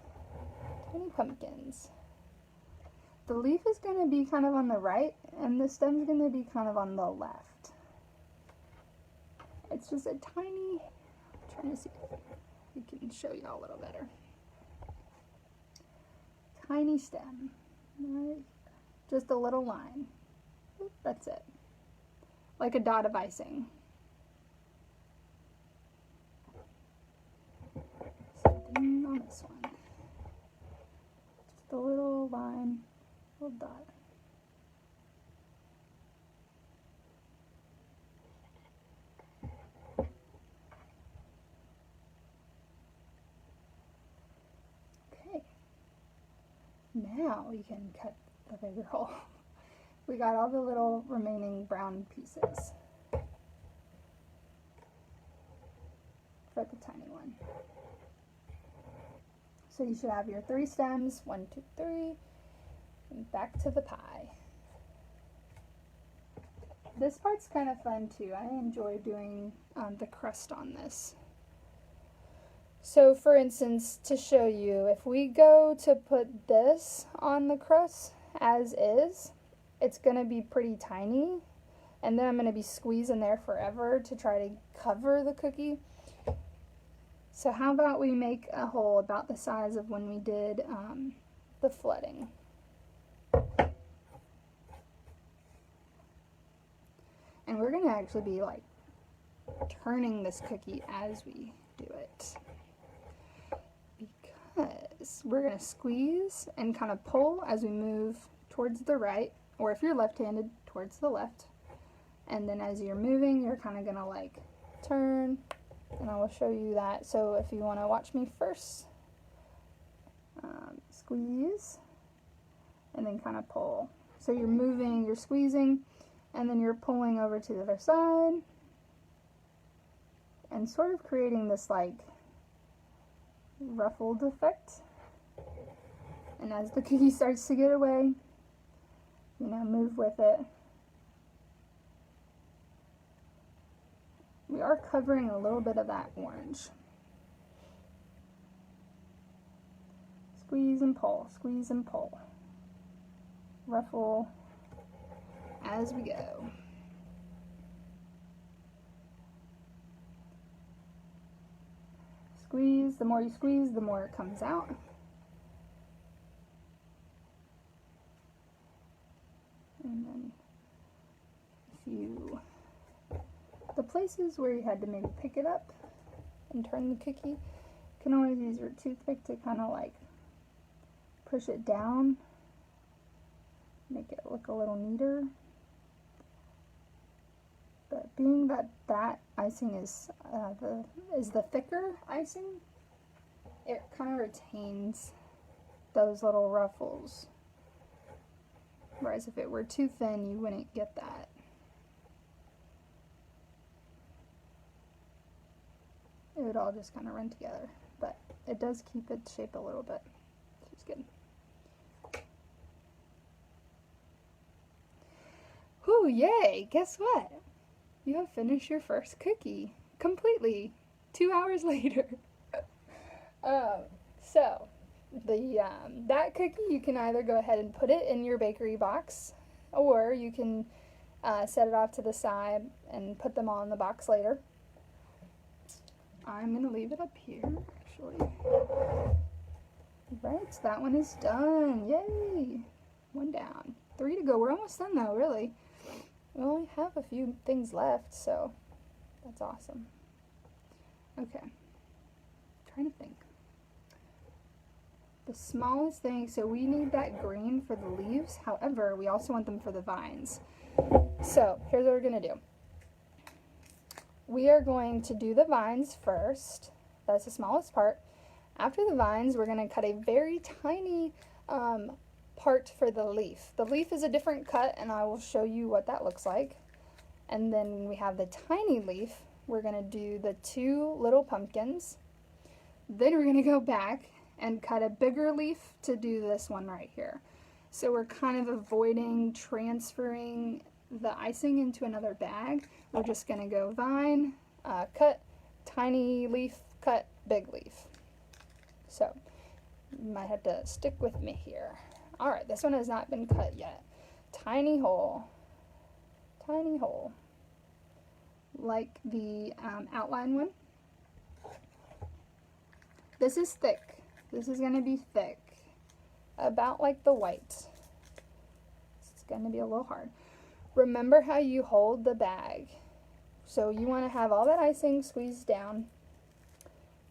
Speaker 2: tiny pumpkins. The leaf is going to be kind of on the right, and the stem's going to be kind of on the left. It's just a tiny, I'm trying to see if we can show you all a little better. Tiny stem, right here. Just a little line. Oop, that's it. Like a dot of icing. Something on this one. Just a little line, little dot. Okay. Now we can cut the bigger hole. We got all the little remaining brown pieces for the tiny one. So you should have your 3 stems, 1, 2, 3, and back to the pie. This part's kind of fun too. I enjoy doing the crust on this. So for instance, to show you, if we go to put this on the crust as is, it's going to be pretty tiny, and then I'm going to be squeezing there forever to try to cover the cookie. So how about we make a hole about the size of when we did the flooding. And we're going to actually be like turning this cookie as we do it, because we're going to squeeze and kind of pull as we move towards the right, or if you're left-handed, towards the left. And then as you're moving, you're kind of going to like turn, and I will show you that. So if you want to watch me first, squeeze, and then kind of pull. So you're moving, you're squeezing, and then you're pulling over to the other side, and sort of creating this like ruffled effect. And as the cookie starts to get away, you know, move with it. We are covering a little bit of that orange. Squeeze and pull, squeeze and pull. Ruffle as we go. Squeeze, the more you squeeze, the more it comes out. And then if you, the places where you had to maybe pick it up and turn the cookie, you can always use your toothpick to kind of like push it down, make it look a little neater. But being that that icing is the thicker icing, it kind of retains those little ruffles. Whereas if it were too thin, you wouldn't get that. It would all just kind of run together, but it does keep its shape a little bit, which is good. Whew, yay! Guess what? You have finished your first cookie completely 2 hours later. So that cookie, you can either go ahead and put it in your bakery box, or you can set it off to the side and put them all in the box later. I'm gonna leave it up here, actually. Right, that one is done. Yay! 1 down. 3 to go. We're almost done though, really. We only have a few things left, so that's awesome. Okay. Trying to think. The smallest thing, so we need that green for the leaves. However, we also want them for the vines. So here's what we're gonna do. We are going to do the vines first. That's the smallest part. After the vines, we're going to cut a very tiny part for the leaf. The leaf is a different cut, and I will show you what that looks like. And then when we have the tiny leaf, we're going to do the 2 little pumpkins. Then we're going to go back and cut a bigger leaf to do this one right here. So we're kind of avoiding transferring the icing into another bag. We're just going to go vine, cut, tiny leaf, cut, big leaf. So you might have to stick with me here. All right, this one has not been cut yet. Tiny hole, like the outline one. This is thick. This is going to be thick, about like the white. It's going to be a little hard. Remember how you hold the bag. So you want to have all that icing squeezed down.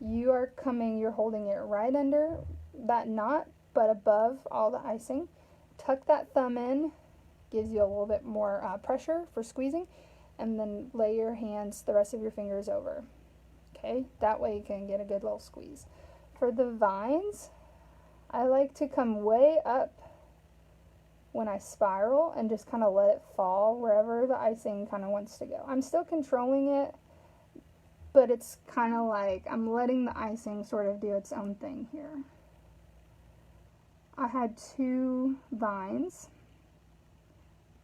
Speaker 2: You're holding it right under that knot, but above all the icing. Tuck that thumb in, gives you a little bit more pressure for squeezing, and then lay your hands, the rest of your fingers over. Okay, that way you can get a good little squeeze. For the vines, I like to come way up when I spiral and just kind of let it fall wherever the icing kind of wants to go. I'm still controlling it, but it's kind of like I'm letting the icing sort of do its own thing here. I had 2 vines.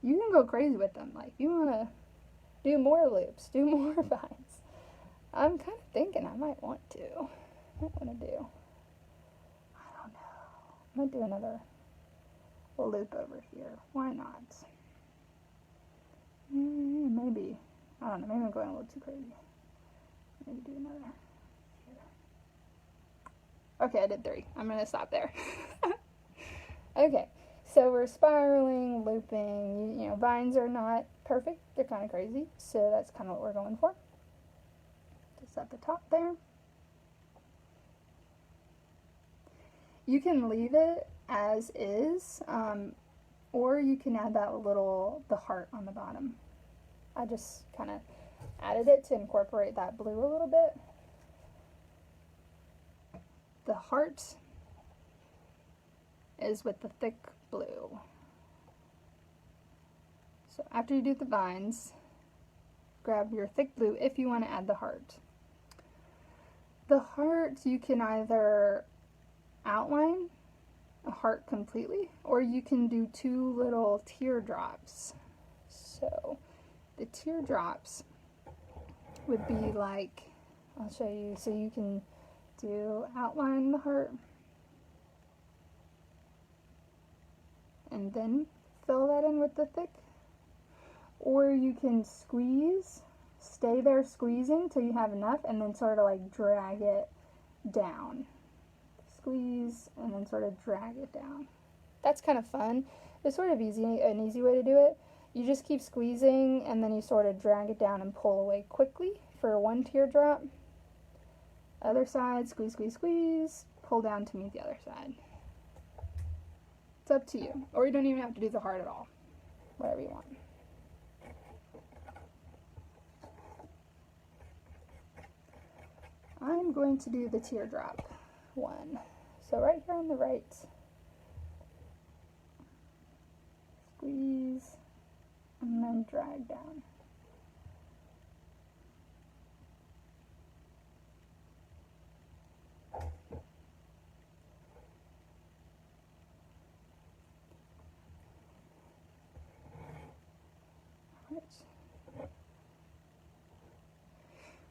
Speaker 2: You can go crazy with them. Like, you want to do more loops, do more vines. I'm kind of thinking I might want to. I don't know. I might do another loop over here. Why not? Maybe. I don't know. Maybe I'm going a little too crazy. Maybe do another here. Okay, I did 3. I'm going to stop there. Okay, so we're spiraling, looping. You know, vines are not perfect. They're kind of crazy. So that's kind of what we're going for. Just at the top there. You can leave it as is, or you can add the heart on the bottom. I just kind of added it to incorporate that blue a little bit. The heart is with the thick blue. So after you do the vines, grab your thick blue if you want to add the heart. The heart, you can either outline a heart completely, or you can do 2 little teardrops. So the teardrops would be like, I'll show you, so you can outline the heart and then fill that in with the thick, or you can squeeze, stay there squeezing till you have enough, and then sort of like drag it down. Squeeze and then sort of drag it down. That's kind of fun. It's sort of an easy way to do it. You just keep squeezing and then you sort of drag it down and pull away quickly for 1 teardrop. Other side, squeeze, squeeze, squeeze, pull down to meet the other side. It's up to you. Or you don't even have to do the heart at all. Whatever you want. I'm going to do the teardrop one. So right here on the right, squeeze, and then drag down.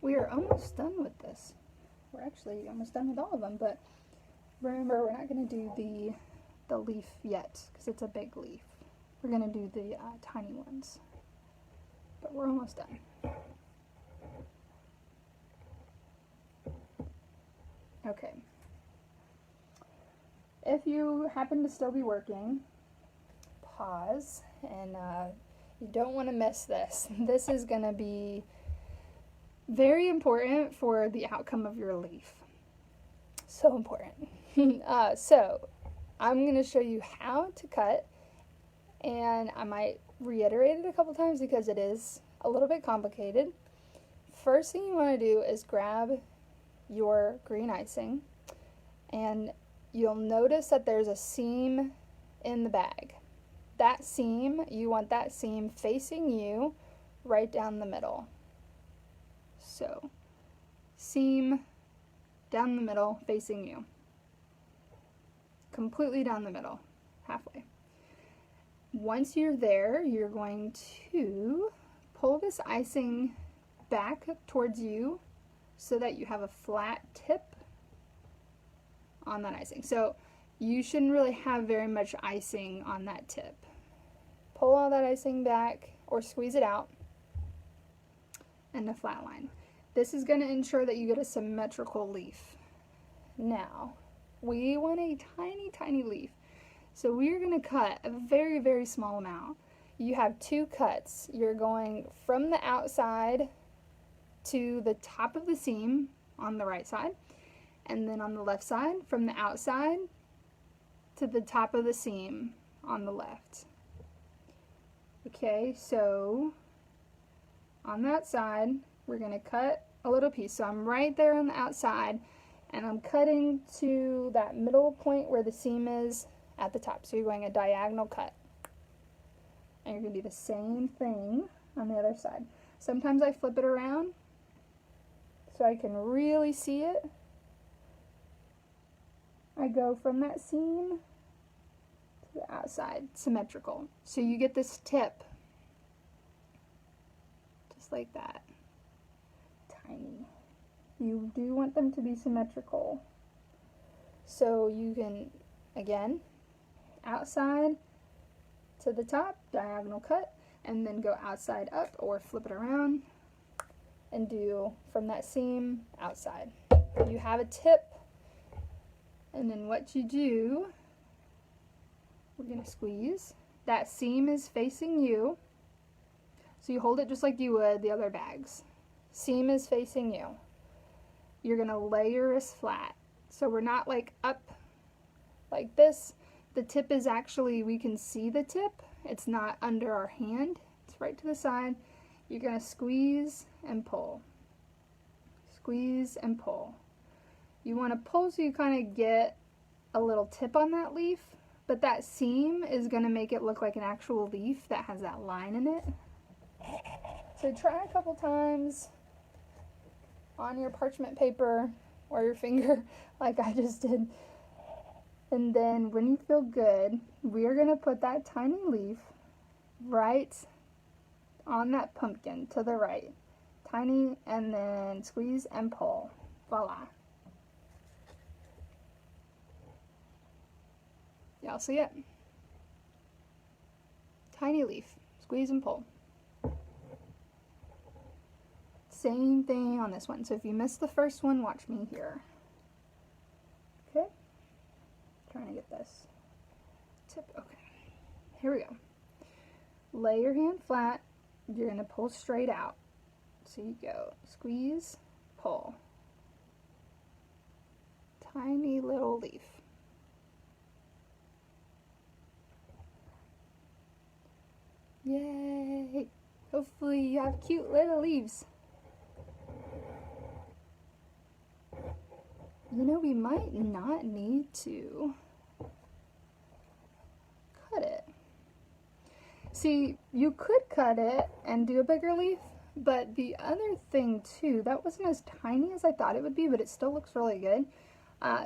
Speaker 2: We are almost done with this. We're actually almost done with all of them, but remember, we're not going to do the leaf yet because it's a big leaf. We're going to do the tiny ones, but we're almost done. Okay. If you happen to still be working, pause, and you don't want to miss this. This is going to be very important for the outcome of your leaf. So important. So I'm going to show you how to cut, and I might reiterate it a couple times because it is a little bit complicated. First thing you want to do is grab your green icing, and you'll notice that there's a seam in the bag. That seam, you want that seam facing you right down the middle. So, seam down the middle, facing you. Completely down the middle, halfway. Once you're there, you're going to pull this icing back towards you so that you have a flat tip on that icing. So, you shouldn't really have very much icing on that tip. Pull all that icing back or squeeze it out and a flat line. This is going to ensure that you get a symmetrical leaf. Now, we want a tiny, tiny leaf. So we're going to cut a very, very small amount. You have two cuts. You're going from the outside to the top of the seam on the right side, and then on the left side, from the outside to the top of the seam on the left. Okay, so on that side, we're going to cut a little piece. So I'm right there on the outside, and I'm cutting to that middle point where the seam is at the top. So you're going a diagonal cut. And you're going to do the same thing on the other side. Sometimes I flip it around so I can really see it. I go from that seam to the outside, symmetrical. So you get this tip, just like that. Tiny. You do want them to be symmetrical. So you can, again, outside to the top, diagonal cut, and then go outside up or flip it around and do from that seam outside. You have a tip, and then what you do, we're going to squeeze. That seam is facing you, so you hold it just like you would the other bags. Seam is facing you. You're going to lay your wrist flat. So we're not like up like this. The tip is actually, we can see the tip. It's not under our hand. It's right to the side. You're going to squeeze and pull. Squeeze and pull. You want to pull so you kind of get a little tip on that leaf, but that seam is going to make it look like an actual leaf that has that line in it. So try a couple times on your parchment paper or your finger like I just did. And then when you feel good, we're going to put that tiny leaf right on that pumpkin to the right. Tiny, and then squeeze and pull. Voila. Y'all see it? Tiny leaf. Squeeze and pull. Same thing on this one. So if you missed the first one, watch me here. Okay? Trying to get this tip. Okay. Here we go. Lay your hand flat. You're going to pull straight out. So you go squeeze, pull. Tiny little leaf. Yay! Hopefully you have cute little leaves. You know, we might not need to cut it. See, you could cut it and do a bigger leaf, but the other thing too, that wasn't as tiny as I thought it would be, but it still looks really good.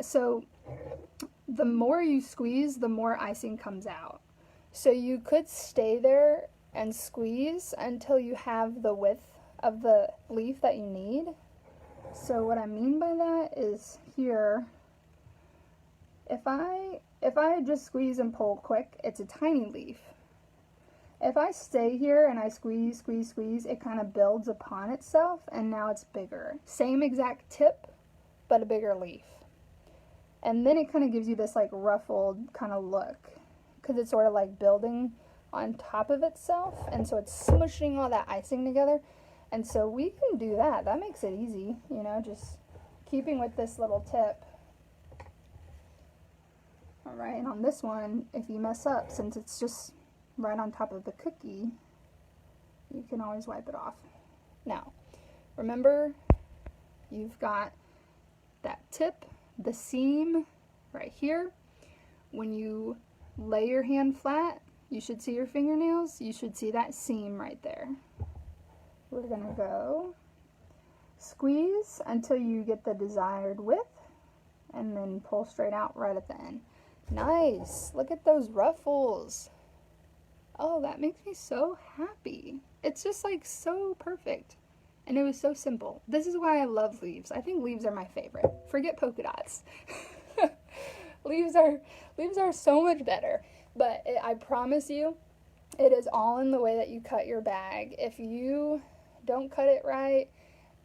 Speaker 2: So the more you squeeze, the more icing comes out. So you could stay there and squeeze until you have the width of the leaf that you need. So what I mean by that is here, if I just squeeze and pull quick, it's a tiny leaf. If I stay here and I squeeze, squeeze, squeeze, it kind of builds upon itself and now it's bigger. Same exact tip, but a bigger leaf. And then it kind of gives you this like ruffled kind of look because it's sort of like building on top of itself, and so it's smushing all that icing together. And so we can do that. That makes it easy, you know, just keeping with this little tip. All right, and on this one, if you mess up, since it's just right on top of the cookie, you can always wipe it off. Now, remember, you've got that tip, the seam right here. When you lay your hand flat, you should see your fingernails. You should see that seam right there. We're gonna go squeeze until you get the desired width and then pull straight out right at the end. Nice, look at those ruffles. Oh, that makes me so happy. It's just like so perfect. And it was so simple. This is why I love leaves. I think leaves are my favorite. Forget polka dots. Leaves are so much better. But I promise you, it is all in the way that you cut your bag. If you don't cut it right,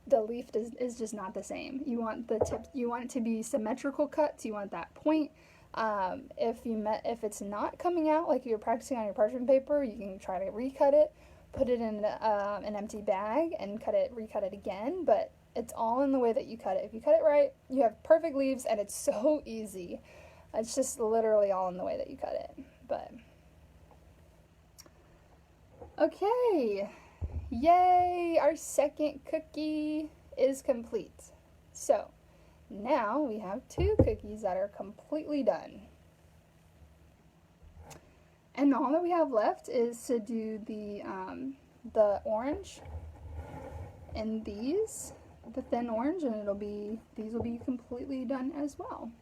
Speaker 2: the leaf is just not the same. You want the tip, you want it to be symmetrical cuts. You want that point. If it's not coming out like you're practicing on your parchment paper, you can try to recut it, put it in an empty bag, and recut it again. But it's all in the way that you cut it. If you cut it right, you have perfect leaves, and it's so easy. It's just literally all in the way that you cut it. But okay, yay! Our second cookie is complete. So now we have 2 cookies that are completely done. And all that we have left is to do the orange and these, the thin orange, and these will be completely done as well.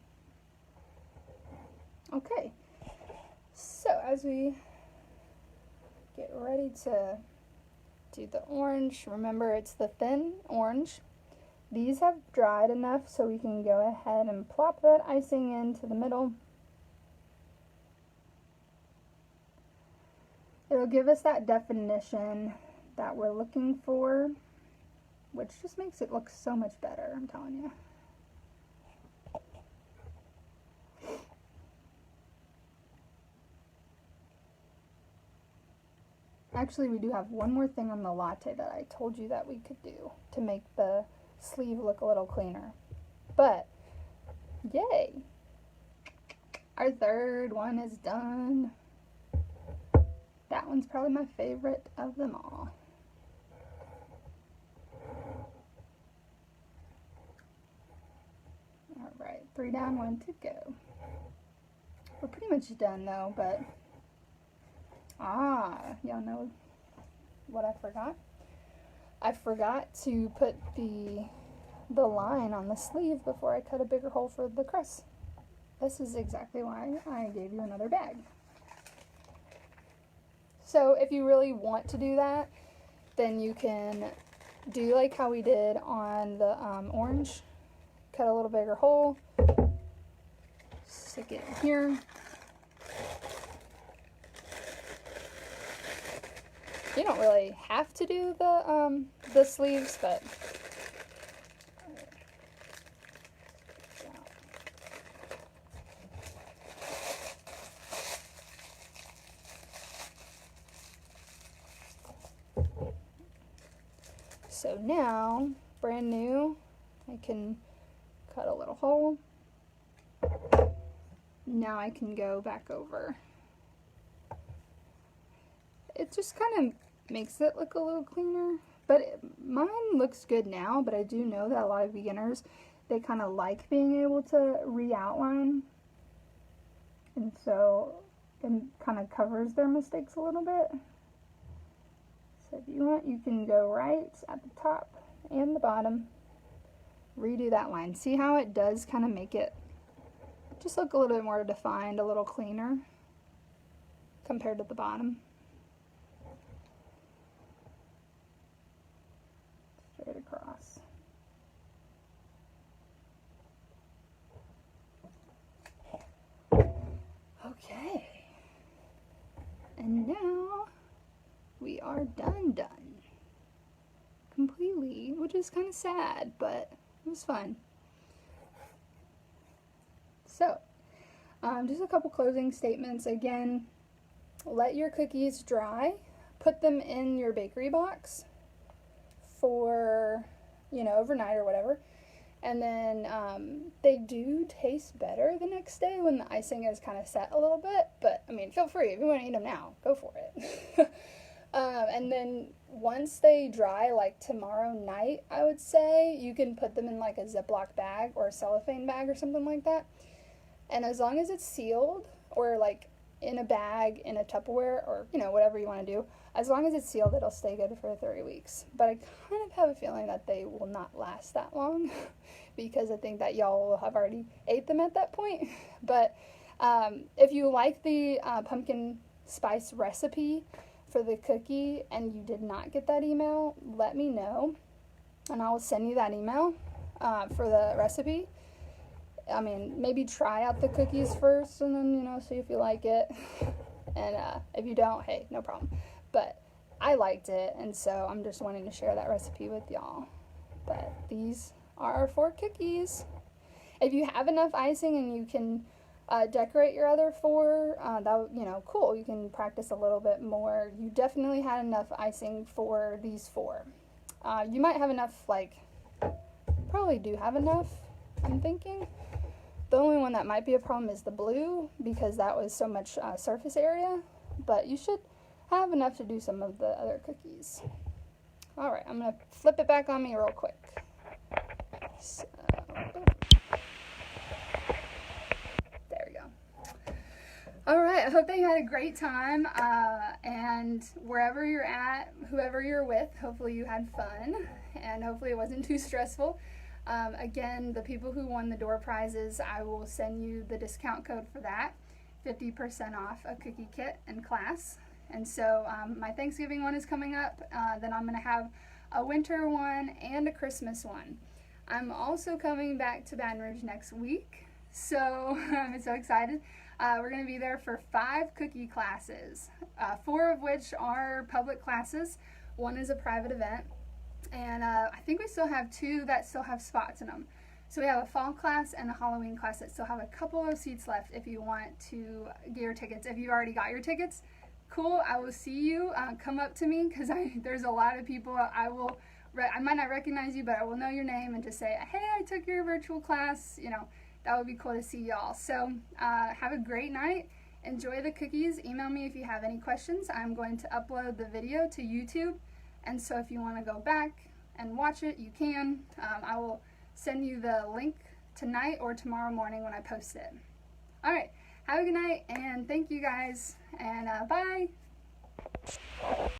Speaker 2: Okay, so as we get ready to do the orange, remember it's the thin orange. These have dried enough so we can go ahead and plop that icing into the middle. It'll give us that definition that we're looking for, which just makes it look so much better, I'm telling you. Actually, we do have one more thing on the latte that I told you that we could do to make the sleeve look a little cleaner. But, yay! Our third one is done. That one's probably my favorite of them all. Alright, 3 down, 1 to go. We're pretty much done though, but y'all know what I forgot? I forgot to put the line on the sleeve before I cut a bigger hole for the crust. This is exactly why I gave you another bag. So if you really want to do that, then you can do like how we did on the orange. Cut a little bigger hole, stick it in here. You don't really have to do the sleeves, but so now, brand new, I can cut a little hole. Now I can go back over. It just kind of makes it look a little cleaner, but mine looks good now, but I do know that a lot of beginners, they kind of like being able to re-outline, and so it kind of covers their mistakes a little bit. So if you want, you can go right at the top and the bottom, redo that line. See how it does kind of make it just look a little bit more defined, a little cleaner compared to the bottom. Straight across. Okay. And now we are done completely, which is kind of sad, but it was fun. So, just a couple closing statements. Again, let your cookies dry. Put them in your bakery box for, overnight or whatever. And then they do taste better the next day when the icing is kind of set a little bit. But, feel free. If you want to eat them now, go for it. And then once they dry, like tomorrow night, I would say, you can put them in like a Ziploc bag or a cellophane bag or something like that. And as long as it's sealed, or like in a bag, in a Tupperware, or, whatever you want to do, as long as it's sealed, it'll stay good for 30 weeks. But I kind of have a feeling that they will not last that long because I think that y'all will have already ate them at that point. But if you like the pumpkin spice recipe for the cookie and you did not get that email, let me know and I will send you that email for the recipe. Maybe try out the cookies first and then, see if you like it. And if you don't, hey, no problem. But I liked it, and so I'm just wanting to share that recipe with y'all. But these are our 4 cookies. If you have enough icing and you can decorate your other 4, that cool. You can practice a little bit more. You definitely had enough icing for these 4. You might have enough, probably do have enough, I'm thinking. The only one that might be a problem is the blue, because that was so much surface area, but you should have enough to do some of the other cookies. All right, I'm going to flip it back on me real quick. So, there we go. All right, I hope that you had a great time, and wherever you're at, whoever you're with, hopefully you had fun, and hopefully it wasn't too stressful. Again, the people who won the door prizes, I will send you the discount code for that, 50% off a cookie kit and class. And so my Thanksgiving one is coming up. Then I'm going to have a winter one and a Christmas one. I'm also coming back to Baton Rouge next week, so I'm so excited. We're going to be there for 5 cookie classes, 4 of which are public classes. 1 is a private event. And I think we still have 2 that still have spots in them. So we have a fall class and a Halloween class that still have a couple of seats left if you want to get your tickets. If you already got your tickets, cool, I will see you. Come up to me, because there's a lot of people. I might not recognize you, but I will know your name and just say, hey, I took your virtual class. That would be cool to see y'all. So have a great night. Enjoy the cookies. Email me if you have any questions. I'm going to upload the video to YouTube. And so if you want to go back and watch it, you can. I will send you the link tonight or tomorrow morning when I post it. All right. Have a good night, and thank you guys, and bye.